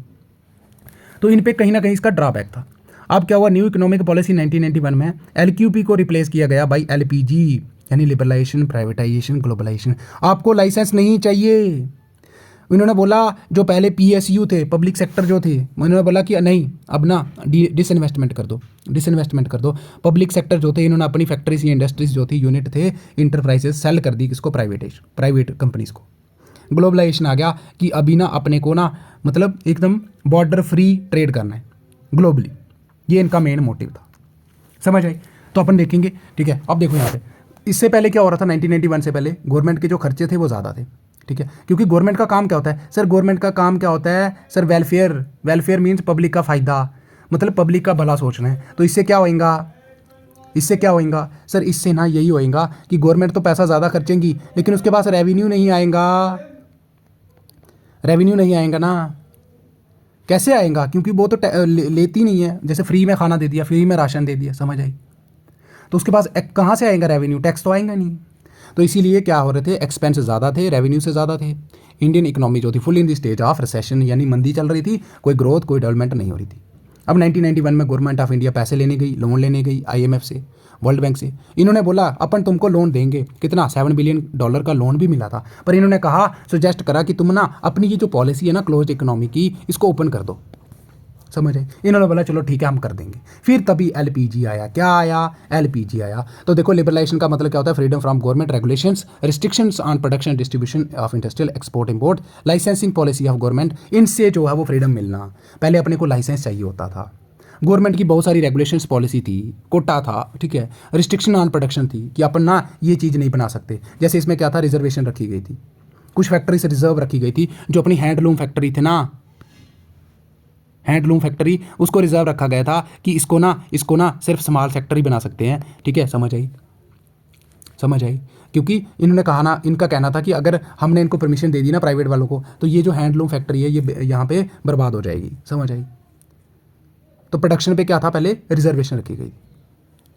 तो इन पे कहीं ना कहीं इसका ड्रॉबैक था। अब क्या हुआ, न्यू इकोनॉमिक पॉलिसी 1991 में LQP को रिप्लेस किया गया बाई LPG, यानी लिबरलाइजेशन, प्राइवेटाइजेशन, ग्लोबलाइजेशन। आपको लाइसेंस नहीं चाहिए। उन्होंने बोला जो पहले PSU थे, पब्लिक सेक्टर जो थे, उन्होंने बोला कि नहीं अब ना डिसइन्वेस्टमेंट कर दो। पब्लिक सेक्टर जो थे, इन्होंने अपनी फैक्ट्रीज या इंडस्ट्रीज जो थी, यूनिट थे, इंटरप्राइजेस सेल कर दी किसको, प्राइवेट कंपनीज को। ग्लोबलाइजेशन आ गया कि अभी ना अपने को ना मतलब एकदम बॉर्डर फ्री ट्रेड करना है ग्लोबली, ये इनका मेन मोटिव था, समझ आई। तो अपन देखेंगे, ठीक है। अब देखो यहाँ पे इससे पहले क्या हो रहा था, 1991 से पहले गवर्नमेंट के जो खर्चे थे वो ज़्यादा थे, ठीक है। क्योंकि गवर्नमेंट का काम क्या होता है सर, गवर्नमेंट का काम क्या होता है सर, वेलफेयर मीन्स पब्लिक का फ़ायदा, मतलब पब्लिक का भला सोचना है। तो इससे क्या होएगा सर, इससे ना यही होएगा कि गवर्नमेंट तो पैसा ज़्यादा खर्चेंगी, लेकिन उसके पास रेवेन्यू नहीं आएगा ना। कैसे आएगा, क्योंकि वो तो लेती नहीं है। जैसे फ्री में खाना दे दिया, फ्री में राशन दे दिया, समझ आई, तो उसके पास कहाँ से आएगा रेवेन्यू, टैक्स तो आएगा नहीं। तो इसीलिए क्या हो रहे थे, एक्सपेंस ज़्यादा थे, रेवेन्यू से ज़्यादा थे। इंडियन इकोनॉमी जो थी full in the stage of recession, यानी मंदी चल रही थी, कोई ग्रोथ कोई डेवलपमेंट नहीं हो रही थी। अब 1991 में गवर्नमेंट ऑफ इंडिया पैसे लेने गई, लोन लेने गई IMF से, वर्ल्ड बैंक से। इन्होंने बोला अपन तुमको लोन देंगे, कितना $7 बिलियन का लोन भी मिला था। पर इन्होंने कहा, सजेस्ट करा कि तुम ना अपनी ये जो पॉलिसी है ना क्लोज्ड इकोनॉमी की, इसको ओपन कर दो। समझ आए। इन्होंने बोला चलो ठीक है हम कर देंगे। फिर तभी LPG आया। क्या आया? LPG आया। तो देखो लिबरलाइजेशन का मतलब क्या होता है? Freedom from government regulations, restrictions on production distribution of industrial export import, licensing policy of government, इनसे जो है वो फ्रीडम मिलना। पहले अपने को लाइसेंस चाहिए होता था, गवर्नमेंट की बहुत सारी रेगुलेशंस पॉलिसी थी, कोटा था, ठीक है, रिस्ट्रिक्शन ऑन प्रोडक्शन थी कि अपन ना ये चीज़ नहीं बना सकते। जैसे इसमें क्या था, रिजर्वेशन रखी गई थी, कुछ फैक्ट्री से रिजर्व रखी गई थी। जो अपनी हैंडलूम फैक्ट्री थे ना, हैंडलूम फैक्ट्री, उसको रिजर्व रखा गया था कि इसको ना सिर्फ स्मॉल सेक्टर ही बना सकते हैं। ठीक है, समझ आई, समझ आई। क्योंकि इन्होंने कहा ना, इनका कहना था कि अगर हमने इनको परमिशन दे दी ना प्राइवेट वालों को, तो ये जो हैंडलूम फैक्ट्री है ये यहाँ पे बर्बाद हो जाएगी। समझ आई। तो प्रोडक्शन पे क्या था, पहले रिजर्वेशन रखी गई,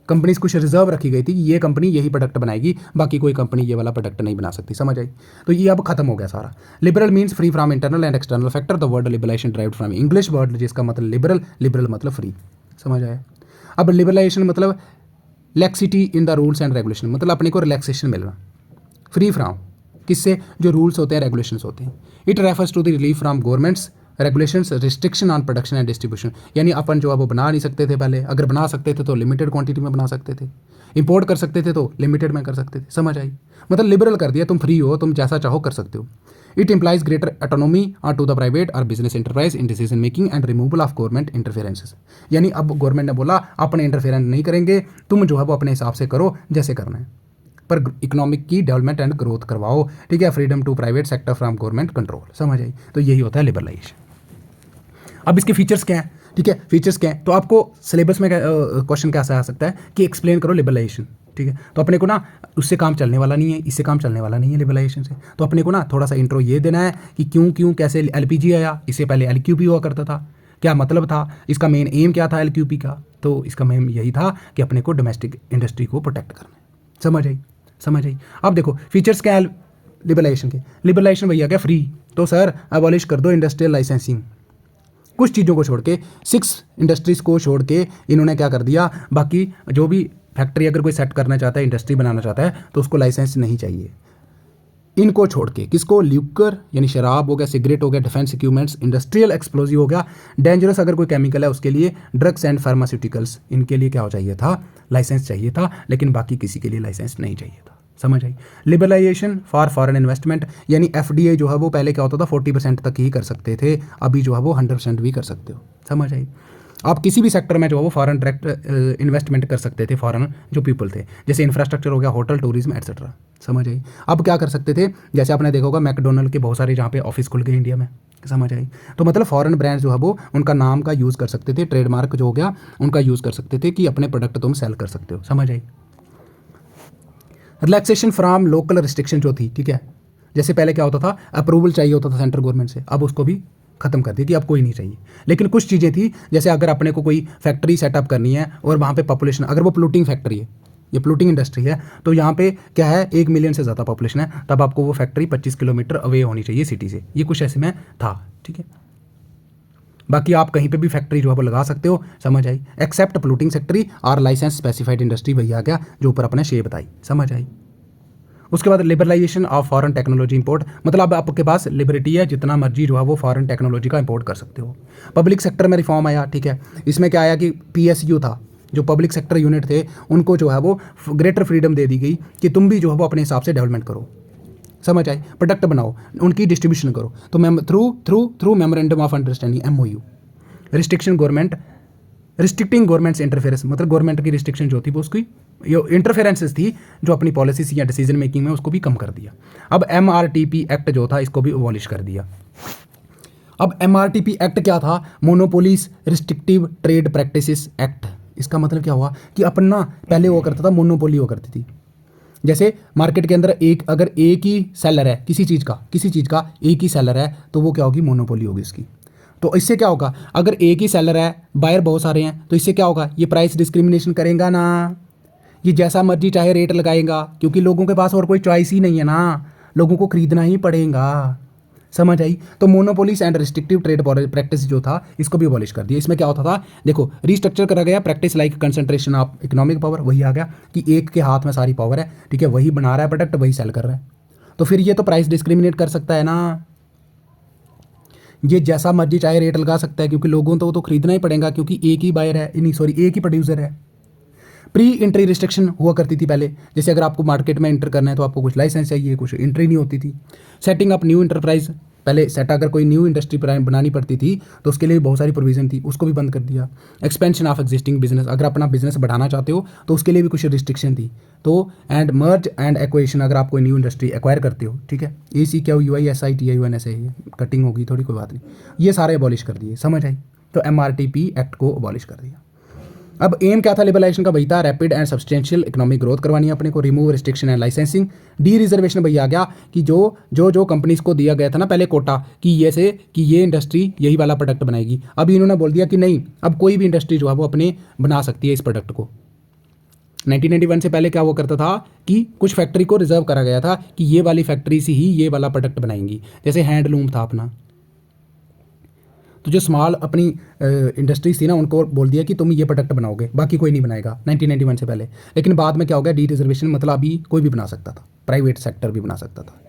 कंपनीज कुछ रिजर्व रखी गई थी कि ये कंपनी यही प्रोडक्ट बनाएगी, बाकी कोई कंपनी ये वाला प्रोडक्ट नहीं बना सकती। समझ आई। तो ये अब खत्म हो गया सारा। Liberal means free from internal and external factor. The word liberalisation derived from English word जिसका मतलब लिबरल, लिबरल मतलब फ्री। समझ आया। अब लिबरलाइजेशन मतलब laxity in the rules and regulation, मतलब अपने को रिलैक्सेशन मिलना, फ्री फ्रॉम किससे, जो रूल्स होते हैं रेगुलेशंस होते हैं। It refers to the relief from government's regulations, restriction on production and distribution, यानी अपन जो है वो बना नहीं सकते थे पहले, अगर बना सकते थे तो लिमिटेड क्वांटिटी में बना सकते थे, इंपोर्ट कर सकते थे तो लिमिटेड में कर सकते थे। समझ आई। मतलब लिबरल कर दिया, तुम फ्री हो, तुम जैसा चाहो कर सकते हो। It implies greater autonomy to the private और business enterprise in decision making and removal of government interferences, यानी अब गवर्नमेंट ने बोला अपने इंटरफेरेंस नहीं करेंगे, तुम जो है वो अपने हिसाब से करो जैसे करना है, पर इकोनॉमिक की डेवलपमेंट एंड ग्रोथ करवाओ। ठीक है, freedom to private sector from government control. समझ आई। तो यही होता है लिबरलाइजेशन। अब इसके फीचर्स क्या हैं? ठीक है, फीचर्स क्या हैं? तो आपको सिलेबस में क्वेश्चन कैसा आ सकता है कि एक्सप्लेन करो लिबरलाइजेशन। ठीक है, तो अपने को ना उससे काम चलने वाला नहीं है, इससे काम चलने वाला नहीं है लिबरलाइजेशन से। तो अपने को ना थोड़ा सा इंट्रो ये देना है कि क्यों कैसे LPG आया, इससे पहले LQP हुआ करता था, क्या मतलब था, इसका मेन एम क्या था LQP का। तो इसका मेन यही था कि अपने को डोमेस्टिक इंडस्ट्री को प्रोटेक्ट करना है। समझ आई, समझ आई। अब देखो फीचर्स क्या है लिबरलाइजेशन के। लिबरलाइजेशन भैया क्या, फ्री। तो सर अबॉलिश कर दो इंडस्ट्रियल लाइसेंसिंग, कुछ चीज़ों को छोड़ के, 6 इंडस्ट्रीज़ को छोड़ के इन्होंने क्या कर दिया, बाकी जो भी फैक्ट्री अगर कोई सेट करना चाहता है, इंडस्ट्री बनाना चाहता है, तो उसको लाइसेंस नहीं चाहिए। इनको छोड़ के किसको, ल्यूकर यानी शराब हो गया, सिगरेट हो गया, डिफेंस इक्विपमेंट्स, इंडस्ट्रियल एक्सप्लोजिव हो गया, डेंजरस अगर कोई केमिकल है उसके लिए, ड्रग्स एंड फार्मास्यूटिकल्स, इनके लिए क्या हो चाहिए था, लाइसेंस चाहिए था, लेकिन बाकी किसी के लिए लाइसेंस नहीं चाहिए था। समझ आई। लिबरलाइजेशन फॉर फॉरेन इन्वेस्टमेंट, यानी FDI जो है वो पहले क्या होता था 40% तक ही कर सकते थे, अभी जो है वो 100% भी कर सकते हो। समझ आई। आप किसी भी सेक्टर में जो है वो फॉरेन डायरेक्ट इन्वेस्टमेंट कर सकते थे, फॉरेन जो पीपल थे, जैसे इंफ्रास्ट्रक्चर हो गया, होटल, टूरिज्म एटसेट्रा। समझ आई। अब क्या कर सकते थे, जैसे आपने देखा होगा मैकडोनल्ड के बहुत सारे जहाँ पे ऑफिस खुल गए इंडिया में। समझ आई। तो मतलब फॉरेन ब्रांड जो है वो उनका नाम का यूज़ कर सकते थे, ट्रेडमार्क जो हो गया उनका यूज़ कर सकते थे कि अपने प्रोडक्ट तुम सेल कर सकते हो। समझ आई। रिलैक्सेशन फ्रॉम लोकल रिस्ट्रिक्शन जो थी, ठीक है, जैसे पहले क्या होता था, अप्रूवल चाहिए होता था सेंट्रल गवर्नमेंट से, अब उसको भी खत्म कर दी कि अब कोई नहीं चाहिए। लेकिन कुछ चीज़ें थी, जैसे अगर अपने को कोई फैक्ट्री सेटअप करनी है और वहाँ पे पॉपुलेशन, अगर वो पोल्यूटिंग फैक्ट्री है, ये पोल्यूटिंग इंडस्ट्री है, तो यहाँ पे क्या है 1 मिलियन से ज़्यादा पॉपुलेशन है, तब आपको वो फैक्ट्री 25 किलोमीटर अवे होनी चाहिए सिटी से। ये कुछ ऐसे में था। ठीक है, बाकी आप कहीं पे भी फैक्ट्री जो है वो लगा सकते हो। समझ आई। एक्सेप्ट पोल्यूटिंग फैक्ट्री और लाइसेंस स्पेसिफाइड इंडस्ट्री, वही आ गया जो ऊपर अपने शेप बताई। समझ आई। उसके बाद liberalisation of foreign technology import, मतलब अब आपके पास लिबर्टी है, जितना मर्जी जो है वो फॉरेन टेक्नोलॉजी का इंपोर्ट कर सकते हो। पब्लिक सेक्टर में रिफॉर्म आया। ठीक है, इसमें क्या आया कि PSU था, जो पब्लिक सेक्टर यूनिट थे, उनको जो है वो ग्रेटर फ्रीडम दे दी गई कि तुम भी जो है वो अपने हिसाब से डेवलपमेंट करो। समझ आए। प्रोडक्ट बनाओ, उनकी डिस्ट्रीब्यूशन करो। तो through memorandum of understanding MOU। Restriction government, restricting governments interference, मतलब गवर्नमेंट की रिस्ट्रिक्शन जो थी वो उसकी ये इंटरफेरेंसेस थी जो अपनी पॉलिसीज या डिसीजन मेकिंग में, उसको भी कम कर दिया। अब MRTP एक्ट जो था इसको भी अबॉलिश कर दिया। अब MRTP एक्ट क्या था, monopolies restrictive trade practices act. इसका मतलब क्या हुआ कि अपन ना पहले हुआ करता था मोनोपोली हुआ करती थी, जैसे मार्केट के अंदर अगर एक ही सेलर है किसी चीज़ का एक ही सेलर है, तो वो क्या होगी, मोनोपोली होगी इसकी। तो इससे क्या होगा, अगर एक ही सेलर है, बायर बहुत सारे हैं, तो इससे क्या होगा, ये प्राइस डिस्क्रिमिनेशन करेगा ना, ये जैसा मर्जी चाहे रेट लगाएगा, क्योंकि लोगों के पास और कोई चॉइस ही नहीं है ना, लोगों को खरीदना ही पड़ेगा। समझ आई? तो monopolies and restrictive trade practice जो था इसको भी अबॉलिश कर दिया। इसमें क्या होता था, देखो रिस्ट्रक्चर करा गया, practice like concentration of economic power, वही आ गया कि एक के हाथ में सारी पावर है, ठीक है, वही बना रहा है प्रोडक्ट, वही सेल कर रहा है। तो फिर ये तो प्राइस डिस्क्रिमिनेट कर सकता है ना, ये जैसा मर्जी चाहे रेट लगा सकता है, क्योंकि लोगों तो खरीदना ही पड़ेगा, क्योंकि एक ही बायर है, नहीं सॉरी एक ही प्रोड्यूसर है। प्री एंट्री रिस्ट्रिक्शन हुआ करती थी पहले, जैसे अगर आपको मार्केट में एंटर करना है तो आपको कुछ लाइसेंस चाहिए, कुछ एंट्री नहीं होती थी। सेटिंग अप न्यू इंटरप्राइज, पहले सेट अगर कोई न्यू इंडस्ट्री बनानी पड़ती थी तो उसके लिए बहुत सारी प्रोविजन थी, उसको भी बंद कर दिया। एक्सपेंशन ऑफ एग्जिस्टिंग बिजनेस, अगर अपना बिजनेस बढ़ाना चाहते हो तो उसके लिए भी कुछ रिस्ट्रिक्शन थी। तो एंड मर्ज एंड एक्वेशन, अगर आप कोई न्यू इंडस्ट्री एक्वायर करते हो, ठीक है, ACQUISITIUN ऐसे ही कटिंग होगी थोड़ी, कोई बात नहीं, ये सारे अबॉलिश कर दिए। समझ आई? तो MRTP एक्ट को अबॉलिश कर दिया। अब एम क्या था लिबरलाइजेशन का, वही था rapid and substantial economic growth करवानी है अपने को, remove restriction and licensing. D reservation भैया आ गया कि जो कंपनीज को दिया गया था ना पहले कोटा कि ये इंडस्ट्री यही वाला प्रोडक्ट बनाएगी, अभी इन्होंने बोल दिया कि नहीं, अब कोई भी इंडस्ट्री जो है वो अपने बना सकती है इस प्रोडक्ट को। 1991 से पहले क्या हुआ करता था कि कुछ फैक्ट्री को रिजर्व करा गया था कि ये वाली फैक्ट्री से ही ये वाला प्रोडक्ट बनाएंगी, जैसे हैंडलूम था अपना, तो जो स्मॉल अपनी इंडस्ट्रीज थी ना उनको बोल दिया कि तुम ये प्रोडक्ट बनाओगे, बाकी कोई नहीं बनाएगा 1991 से पहले। लेकिन बाद में क्या हो गया, डी रिजर्वेशन, मतलब अभी कोई भी बना सकता था, प्राइवेट सेक्टर भी बना सकता था।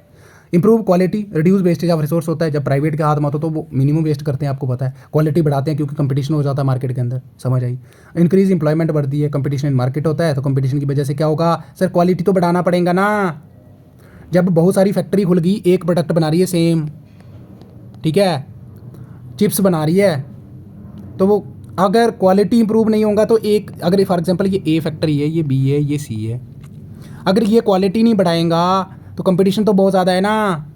Improve quality, reduce wastage of resource होता है, जब प्राइवेट के हाथ में होता तो वो मिनिमम वेस्ट करते हैं, आपको पता है, क्वालिटी बढ़ाते हैं क्योंकि कंपटीशन हो जाता है मार्केट के अंदर। समझ आई? इंक्रीज इंप्लॉयमेंट बढ़ती है, कंपटीशन इन मार्केट होता है, तो कंपटीशन की वजह से क्या होगा सर, क्वालिटी तो बढ़ाना पड़ेगा ना। जब बहुत सारी फैक्ट्री खुल गई, एक प्रोडक्ट बना रही है सेम, ठीक है, चिप्स बना रही है, तो वो अगर क्वालिटी इंप्रूव नहीं होगा तो एक, अगर फॉर एग्जांपल ये ए फैक्ट्री है, ये बी है, ये सी है, अगर ये क्वालिटी नहीं बढ़ाएगा तो कंपटीशन तो बहुत ज़्यादा है ना,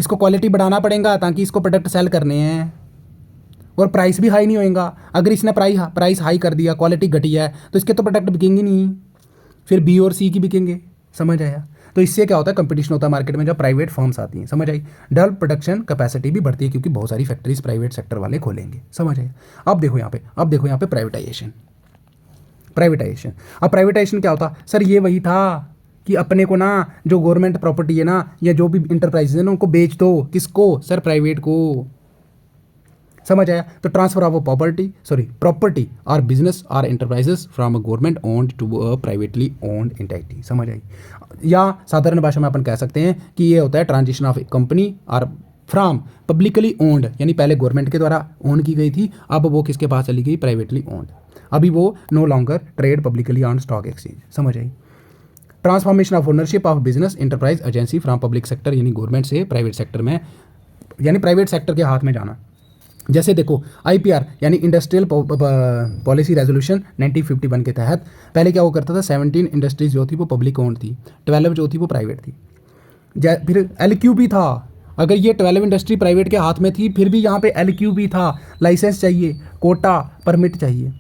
इसको क्वालिटी बढ़ाना पड़ेगा ताकि इसको प्रोडक्ट सेल करने हैं, और प्राइस भी हाई नहीं होएगा। अगर इसने प्राइस हाई कर दिया, क्वालिटी घटिया है, तो इसके तो प्रोडक्ट बिकेंगे नहीं, फिर बी और सी की बिकेंगे। समझ आया? तो इससे क्या होता है, कंपटीशन होता है मार्केट में जब प्राइवेट फर्म्स आती हैं। समझ आई? डेवलप प्रोडक्शन कैपेसिटी भी बढ़ती है क्योंकि बहुत सारी फैक्ट्रीज प्राइवेट सेक्टर वाले खोलेंगे। समझ आई? अब देखो यहाँ पे प्राइवेटाइजेशन। अब प्राइवेटाइजेशन क्या होता सर, ये वही था कि अपने को ना जो गवर्नमेंट प्रॉपर्टी है ना, या जो भी इंटरप्राइजेज है ना, उनको बेच दो, किसको सर, प्राइवेट को। समझ आया? तो ट्रांसफर ऑफ प्रॉपर्टी और बिजनेस और enterprises from a government owned to a privately owned entity. समझ आई? या साधारण भाषा में अपन कह सकते हैं कि ये होता है ट्रांजिशन ऑफ कंपनी और फ्रॉम पब्लिकली ओन्ड, यानी पहले गवर्नमेंट के द्वारा ओन की गई थी, अब वो किसके पास चली गई, प्राइवेटली ओन्ड। अभी वो no longer trade publicly on stock exchange. समझ आई? Transformation of ownership of business enterprise agency from public sector, यानी गवर्नमेंट से प्राइवेट सेक्टर में, यानी प्राइवेट सेक्टर के हाथ में जाना। जैसे देखो IPR यानी इंडस्ट्रियल पॉलिसी रेजोल्यूशन 1951 के तहत पहले क्या हुआ करता था, 17 इंडस्ट्रीज जो थी वो पब्लिक ओन्ड थी, 12 जो थी वो प्राइवेट थी। फिर LQB था, अगर ये 12 इंडस्ट्री प्राइवेट के हाथ में थी फिर भी यहाँ पे LQB था, लाइसेंस चाहिए, कोटा, परमिट चाहिए।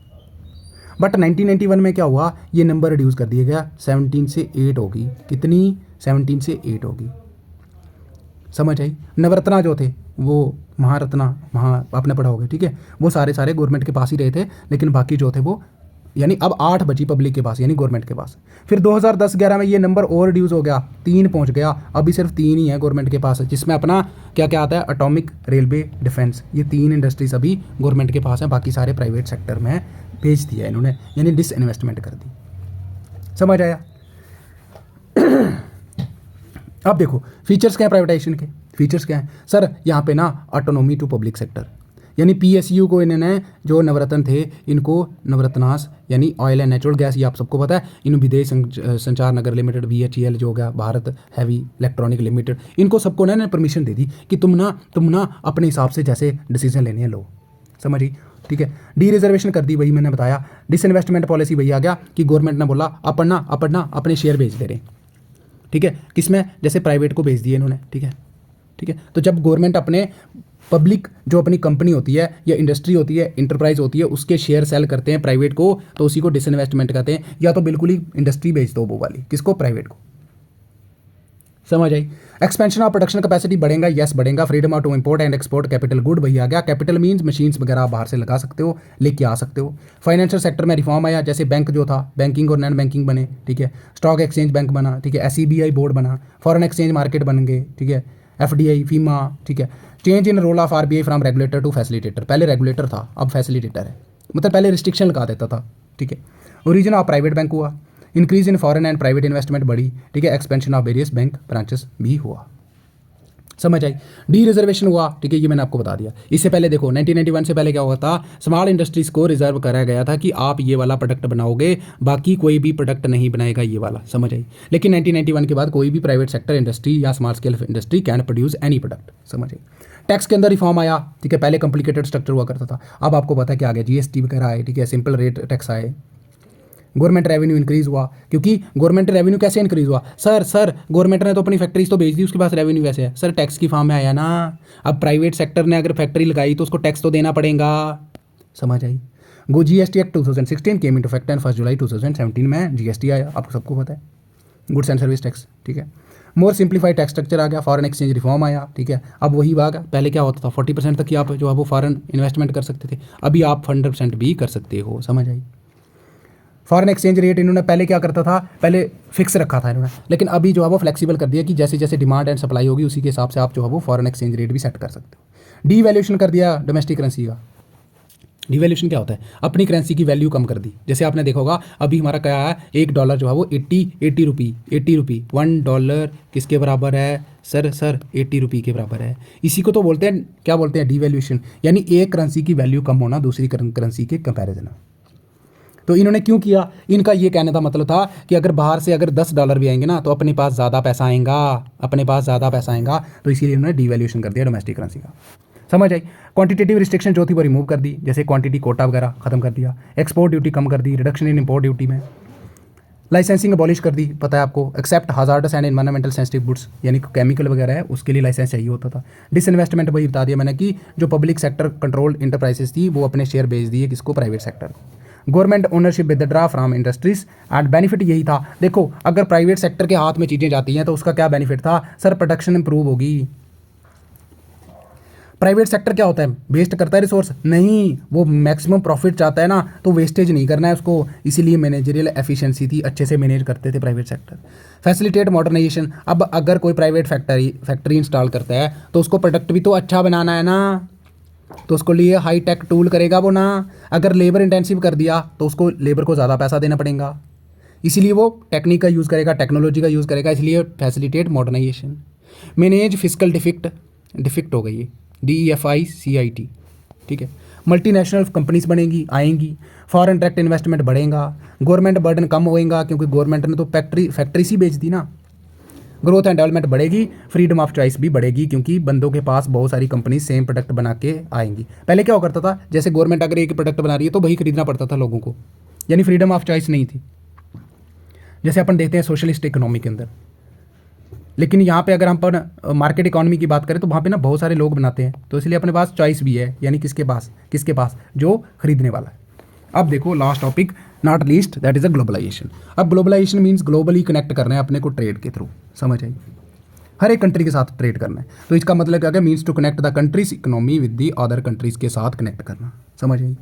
बट 1991 में क्या हुआ, ये नंबर रिड्यूस कर दिया गया, 17 से 8 होगी। कितनी? 17 से 8 होगी। समझ आई? नवरत्ना जो थे वो महारत्ना, आपने पढ़ा होगा, ठीक है, वो सारे गवर्नमेंट के पास ही रहे थे, लेकिन बाकी जो थे वो, यानी अब 8 बची पब्लिक के पास, यानी गवर्नमेंट के पास। फिर 2010-11 में ये नंबर और रिड्यूस हो गया, 3 पहुंच गया, अभी सिर्फ 3 ही है गवर्नमेंट के पास, जिसमें अपना क्या क्या आता है, एटॉमिक, रेलवे, डिफेंस, ये 3 इंडस्ट्रीज अभी गवर्नमेंट के पास हैं, बाकी सारे प्राइवेट सेक्टर में भेज दिया इन्होंने, यानी डिसइन्वेस्टमेंट कर दी। समझ आया? अब देखो फीचर्स क्या है प्राइवेटाइजेशन के, फीचर्स क्या है सर, यहाँ पे ना ऑटोनॉमी टू पब्लिक सेक्टर, यानी PSU को इन्होंने, जो नवरत्न थे इनको नवरत्नास यानी ऑयल एंड नेचुरल गैस, ये आप सबको पता है, इन विदेश संचार नगर लिमिटेड, VHEL जो हो गया, भारत हैवी इलेक्ट्रॉनिक लिमिटेड, इनको सबको ना परमिशन दे दी कि तुम ना अपने हिसाब से जैसे डिसीजन लेने हैं लो। समझिए? ठीक है। डी रिजर्वेशन कर दी, वही मैंने बताया। डिसइन्वेस्टमेंट पॉलिसी वही आ गया कि गवर्नमेंट ने बोला अपन ना अपने शेयर बेच दे रहे, ठीक है, किसमें, जैसे प्राइवेट को बेच दिए इन्होंने, ठीक है। तो जब गवर्नमेंट अपने पब्लिक जो अपनी कंपनी होती है या इंडस्ट्री होती है, इंटरप्राइज होती है, उसके शेयर सेल करते हैं प्राइवेट को, तो उसी को डिसइन्वेस्टमेंट कहते हैं। या तो बिल्कुल ही इंडस्ट्री बेच दो वो वाली, किसको, प्राइवेट को। समझ आई? एक्सपेंशन ऑफ प्रोडक्शन कैपेसिटी बढ़ेगा, यस बढ़ेगा। Freedom of to import and export capital good वही आ गया। कैपिटल मींस मशीन्स वगैरह आप बाहर से लगा सकते हो, लेके आ सकते हो। फाइनेंशियल सेक्टर में रिफॉर्म आया, जैसे बैंक जो था बैंकिंग और नॉन बैंकिंग बने, ठीक है। स्टॉक एक्सचेंज बैंक बना, ठीक है। SEBI बोर्ड बना, फॉरेन एक्सचेंज मार्केट बन गए, ठीक है। FDI फीमा, ठीक है। Change in role of RBI from regulator to facilitator, पहले रेगुलेटर था अब फैसिलिटेटर है, मतलब पहले रिस्ट्रिक्शन लगा देता था, ठीक है। ओरिजिन ऑफ प्राइवेट बैंक हुआ, increase in foreign and private investment बढ़ी, ठीक है। Expansion of various bank branches भी हुआ, समझ आई। डी रिजर्वेशन हुआ, ठीक है, ये मैंने आपको बता दिया। इससे पहले देखो 1991 से पहले क्या हुआ था, स्मॉल इंडस्ट्रीज को रिजर्व कराया गया था कि आप ये वाला प्रोडक्ट बनाओगे, बाकी कोई भी प्रोडक्ट नहीं बनाएगा ये वाला, समझ आई। लेकिन 1991 के बाद कोई भी प्राइवेट सेक्टर इंडस्ट्री या small scale industry can produce any product, समझ आई। टैक्स के अंदर रिफॉर्म आया, ठीक है। पहले कॉम्प्लिकेटेड स्ट्रक्चर हुआ करता था, अब आपको पता है क्या आ गया, GST वगैरह आए, ठीक है। सिंपल रेट टैक्स आए। गवर्नमेंट रेवेन्यू इंक्रीज हुआ, क्योंकि गवर्नमेंट रेवेन्यू कैसे इंक्रीज हुआ, सर गवर्नमेंट ने तो अपनी फैक्ट्रीज तो बेच दी, उसके पास रेवेन्यू कैसे है, सर टैक्स की फॉर्म में आया ना। अब प्राइवेट सेक्टर ने अगर फैक्ट्री लगाई तो उसको टैक्स तो देना पड़ेगा, समझ आई। GST act 2016 came into effect and 1 जुलाई 2017 में GST आया, आपको सबको पता है, गुड्स एंड सर्विस टैक्स, ठीक है। मोर सिंप्लीफाइड टैक्स स्ट्रक्चर आ गया, फॉरेन एक्सचेंज रिफॉर्म आया, ठीक है। अब वही भाग, पहले क्या होता था 40% तक ही आप जो है वो फॉरेन इन्वेस्टमेंट कर सकते थे, अभी आप 100% भी कर सकते हो, समझ आई। फॉरेन एक्सचेंज रेट इन्होंने पहले क्या करता था, पहले फिक्स रखा था इन्होंने, लेकिन अभी जो है वो फ्लेक्सिबल कर दिया कि जैसे जैसे डिमांड एंड सप्लाई होगी उसी के हिसाब से आप जो है वो फॉरेन एक्सचेंज रेट भी सेट कर सकते हो। डीवैल्यूएशन कर दिया डोमेस्टिक करेंसी का। डीवैल्यूएशन क्या होता है, अपनी करेंसी की वैल्यू कम कर दी। जैसे आपने देखा होगा अभी हमारा क्या है, $1 जो है वो 80 रुपी, $1 किसके बराबर है सर 80 रुपी के बराबर है। इसी को तो बोलते हैं, क्या बोलते हैं, डीवैल्यूएशन, यानी एक करेंसी की वैल्यू कम होना दूसरी करेंसी के कंपैरिजन में। तो इन्होंने क्यों किया, इनका ये कहने का मतलब था कि अगर बाहर से अगर $10 भी आएंगे ना तो अपने पास ज़्यादा पैसा आएगा, तो इसीलिए इन्होंने डीवैल्यूएशन कर दिया डोमेस्टिक करेंसी का, समझ आई। क्वांटिटेटिव रिस्ट्रिक्शन जो थी वो रिमूव कर दी, जैसे क्वांटिटी कोटा वगैरह खत्म कर दिया, एक्सपोर्ट ड्यूटी कम कर दी, रिडक्शन इन इंपोर्ट ड्यूटी में, लाइसेंसिंग अबॉलिश कर दी, पता है आपको। Except hazardous and environmental sensitive goods, यानी केमिकल वगैरह है उसके लिए लाइसेंस चाहिए होता था। डिसइन्वेस्टमेंट वही बता दिया मैंने कि जो पब्लिक सेक्टर कंट्रोल्ड इंटरप्राइजेस थी वो अपने शेयर बेच दिए किसको, private sector. Government ownership withdraw from industries and benefit यही था। देखो अगर प्राइवेट सेक्टर के हाथ में चीज़ें जाती हैं तो उसका क्या बेनिफिट था, सर प्रोडक्शन इंप्रूव होगी। प्राइवेट सेक्टर क्या होता है, वेस्ट करता है रिसोर्स नहीं, वो मैक्सिमम प्रॉफिट चाहता है ना, तो वेस्टेज नहीं करना है उसको, इसीलिए मैनेजरियल एफिशिएंसी थी, अच्छे से मैनेज करते थे प्राइवेट सेक्टर। फैसिलिटेट मॉडर्नाइजेशन, अब अगर कोई प्राइवेट फैक्ट्री इंस्टॉल करता है तो उसको प्रोडक्ट भी तो अच्छा बनाना है ना, तो उसको लिए हाई टेक टूल करेगा वो ना। अगर लेबर इंटेंसिव कर दिया तो उसको लेबर को ज़्यादा पैसा देना पड़ेगा, इसीलिए वो टेक्निक का यूज़ करेगा, टेक्नोलॉजी का यूज़ करेगा, इसलिए facilitate modernisation. Manage fiscal deficit हो गई DEFICIT, ठीक है। मल्टीनेशनल कंपनीज बनेंगी आएंगी, फॉरेन डायरेक्ट इन्वेस्टमेंट बढ़ेगा, गवर्नमेंट बर्डन कम होएगा क्योंकि गवर्नमेंट ने तो फैक्ट्री सी बेच दी ना। ग्रोथ एंड डेवलपमेंट बढ़ेगी, फ्रीडम ऑफ चॉइस भी बढ़ेगी क्योंकि बंदों के पास बहुत सारी कंपनी सेम प्रोडक्ट बना के आएंगी। पहले क्या हो करता था, जैसे गवर्नमेंट अगर एक प्रोडक्ट बना रही है तो वही खरीदना पड़ता था लोगों को, यानी फ्रीडम ऑफ चॉइस नहीं थी, जैसे अपन देखते हैं सोशलिस्ट इकोनॉमी के अंदर। लेकिन यहाँ पे अगर हम पर मार्केट इकोनॉमी की बात करें तो वहाँ पे ना बहुत सारे लोग बनाते हैं, तो इसलिए अपने पास चॉइस भी है, यानी किसके पास जो खरीदने वाला है। अब देखो last topic not least, that is a globalisation. अब ग्लोबलाइजेशन मीन्स ग्लोबली कनेक्ट करना है अपने को ट्रेड के थ्रू, समझ आई, हर एक कंट्री के साथ ट्रेड करना है। तो इसका मतलब क्या है, means to connect the country's economy with the other countries के साथ कनेक्ट करना, समझ आई।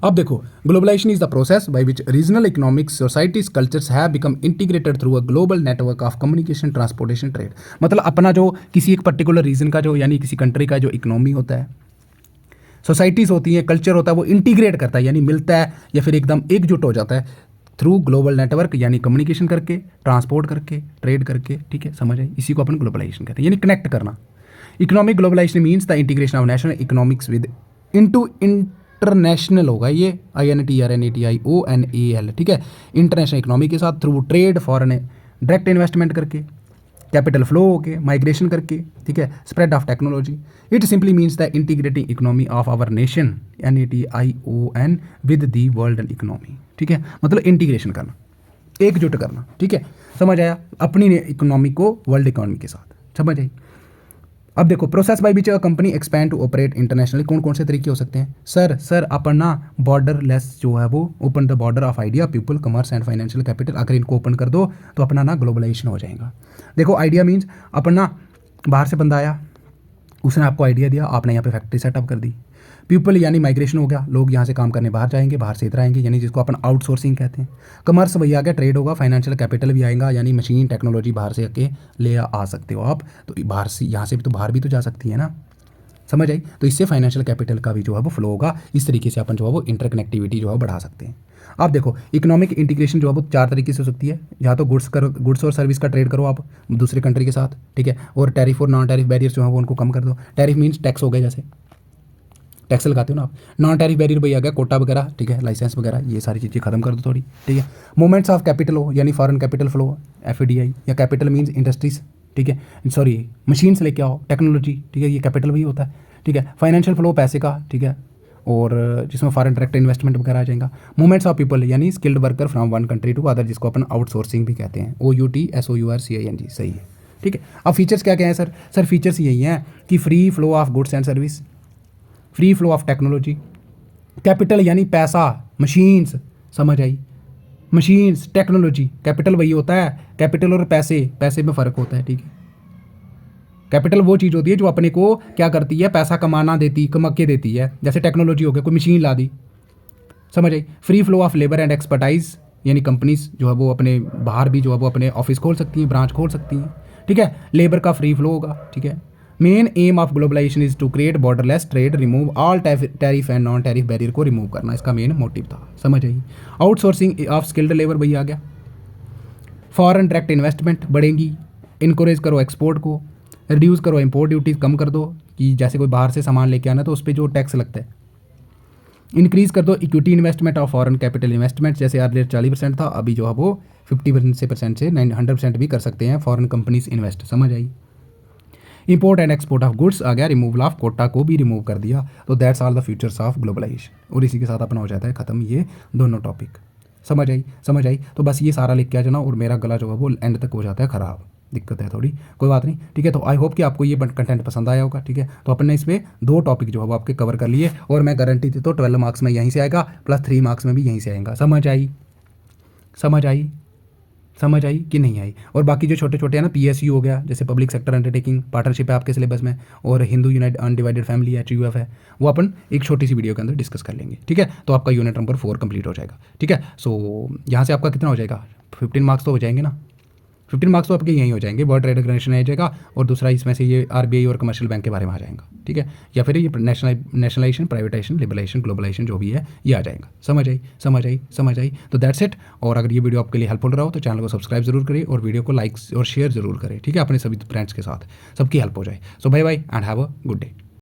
अब देखो globalisation is the process by which regional economics societies cultures have become integrated through a global network of communication transportation trade. मतलब अपना जो किसी एक पर्टिकुलर रीजन का जो यानी किसी कंट्री का जो इकोनॉमी होता है, सोसाइटीज़ होती हैं, कल्चर होता है, वो इंटीग्रेट करता है यानी मिलता है या फिर एकदम एकजुट हो जाता है थ्रू ग्लोबल नेटवर्क, यानी कम्युनिकेशन करके, ट्रांसपोर्ट करके, ट्रेड करके, ठीक है, समझ आई। इसी को अपन ग्लोबलाइजेशन कहते हैं, यानी कनेक्ट करना। Economic globalisation means the integration of national economics with into international होगा ये INTRNATIONAL, ठीक है, इंटरनेशनल इकोनॉमी के साथ through trade, foreign direct investment करके, कैपिटल फ्लो होके, माइग्रेशन करके, ठीक है, spread of technology. It simply means the integrating economy of our nation NATION with the world economy, ठीक है, मतलब इंटीग्रेशन करना, एकजुट करना, ठीक है, समझ आया, अपनी इकोनॉमी को वर्ल्ड इकोनॉमी के साथ, समझ आई। अब देखो process by which a company expand to operate internationally, कौन कौन से तरीके हो सकते हैं सर अपन ना बॉर्डर लेस जो है वो open the border of idea people commerce and financial capital, अगर इनको ओपन कर दो तो अपना ना ग्लोबलाइजेशन हो जाएगा। देखो आइडिया मीन्स अपन ना बाहर से बंदा आया, उसने आपको आइडिया दिया, आपने यहाँ पे फैक्ट्री सेटअप कर दी। पीपल यानी माइग्रेशन हो गया, लोग यहाँ से काम करने बाहर जाएंगे, बाहर से इधर आएंगे, यानी जिसको अपन आउटसोर्सिंग कहते हैं। कमर्स वही आ गया, ट्रेड होगा, फाइनेंशियल कैपिटल भी आएगा, यानी मशीन टेक्नोलॉजी बाहर से आके ले आ सकते हो आप, तो बाहर से यहाँ से भी तो बाहर भी तो जा सकती है ना, समझ आई। तो इससे फाइनेंशियल कैपिटल का भी जो है वो फ्लो होगा। इस तरीके से अपन जो है वो इंटरकनेक्टिविटी जो है बढ़ा सकते हैं। आप देखो इकोनॉमिक इंटीग्रेशन जो है वो 4 तरीके से हो सकती है, या तो गुड्स और सर्विस का ट्रेड करो आप दूसरे कंट्री के साथ, ठीक है, और टैरिफ और नॉन टैरिफ बैरियर्स जो है वो उनको कम कर दो। टैरिफ मीन्स टैक्स हो गए, जैसे टैक्स लगाते हो ना आप। नॉन टैरिफ बैरियर भाई आ गया कोटा वगैरह, ठीक है, लाइसेंस वगैरह, ये सारी चीज़ें खत्म कर दो थोड़ी, ठीक है। मूवमेंट्स ऑफ कैपिटल हो, यानी फॉरेन कैपिटल फ्लो, FDI, या कैपिटल मीन्स इंडस्ट्रीज, ठीक है, सॉरी मशीन्स लेके आओ, टेक्नोलॉजी, ठीक है, ये कैपिटल भी होता है, ठीक है। फाइनेंशियल फ्लो पैसे का, ठीक है, और जिसमें फॉरेन डायरेक्ट इन्वेस्टमेंट वगैरह आ जाएगा। मूवमेंट्स ऑफ पीपल यानी skilled worker from one country to other, जिसको अपन आउटसोर्सिंग भी कहते हैं, OUTSOURCING, सही है, ठीक है। अब फीचर्स क्या क्या हैं सर फीचर्स यही हैं कि free flow of goods and service, free flow of technology, capital यानी पैसा, मशीन्स, समझ आई, मशीन्स टेक्नोलॉजी, कैपिटल वही होता है, कैपिटल और पैसे में फ़र्क होता है, ठीक है। कैपिटल वो चीज़ होती है जो अपने को क्या करती है, पैसा कमा के देती है, जैसे टेक्नोलॉजी हो गया, कोई मशीन ला दी, समझ आई। Free flow of labour and expertise, यानी कंपनीज जो है वो अपने बाहर भी जो है वो अपने ऑफिस खोल सकती हैं, ब्रांच खोल सकती हैं, ठीक है, लेबर का फ्री फ्लो होगा, ठीक है। Main aim of globalization is to create borderless trade, remove all tariff and non tariff barrier को रिमूव करना, इसका मेन मोटिव था, समझ आई। आउटसोर्सिंग ऑफ स्किल्ड लेबर वही आ गया। फॉरेन डायरेक्ट इन्वेस्टमेंट बढ़ेंगी, इनकरेज करो एक्सपोर्ट को, रिड्यूस करो इंपोर्ट ड्यूटीज़, कम कर दो कि जैसे कोई बाहर से सामान लेके आना तो उस पर जो टैक्स लगता है। इंक्रीज़ कर दो equity investment of foreign capital investment, जैसे अर्लियर 40% था, अभी जो है वो 50% से 100% भी कर सकते हैं फॉरेन कंपनीज इन्वेस्ट, समझ आई। Import and export of goods आ गया, रिमूवल ऑफ कोटा को भी रिमूव कर दिया, तो that's all the features of globalization, और इसी के साथ अपना हो जाता है खत्म ये दोनों टॉपिक, समझ आई। तो बस ये सारा लिख के आ जाना, और मेरा गला जो है वो एंड तक हो जाता है ख़राब, दिक्कत है थोड़ी, कोई बात नहीं, ठीक है। तो आई होप कि आपको ये कंटेंट पसंद आया होगा, ठीक है। तो अपन ने इसमें 2 टॉपिक जो है वो आपके कवर कर लिए, और मैं गारंटी देता हूँ 12 मार्क्स में यहीं से आएगा, प्लस 3 मार्क्स में भी यहीं से आएगा, समझ आई कि नहीं आई। और बाकी जो छोटे छोटे हैं ना, PSU हो गया, जैसे पब्लिक सेक्टर अंडरटेकिंग, पार्टनरशिप है आपके सिलेबस में, और Hindu United undivided family HUF है, वो अपन एक छोटी सी वीडियो के अंदर डिस्कस कर लेंगे, ठीक है। तो आपका यूनिट नंबर 4 कंप्लीट हो जाएगा, ठीक है। सो यहाँ से आपका कितना हो जाएगा, 15 मार्क्स तो हो जाएंगे ना, 15 मार्क्स तो आपके यहीं हो जाएंगे, वर्ड रिकग्निशन आ जाएगा, और दूसरा इसमें से ये RBI और कमर्शियल बैंक के बारे में आ जाएगा, ठीक है, या फिर ये नेशनलाइजेशन, प्राइवेटाइजेशन, लिबरलाइजेशन, ग्लोबलाइजेशन जो भी है ये आ जाएगा, समझ आई। तो दैट्स इट। और अगर ये वीडियो आपके लिए हेल्पफुल रहा हो तो चैनल को सब्सक्राइब जरूर करें, और वीडियो को लाइक और शेयर जरूर करें, ठीक है, अपने सभी फ्रेंड्स के साथ, सबकी हेल्प हो जाए। So bye bye and have a good day.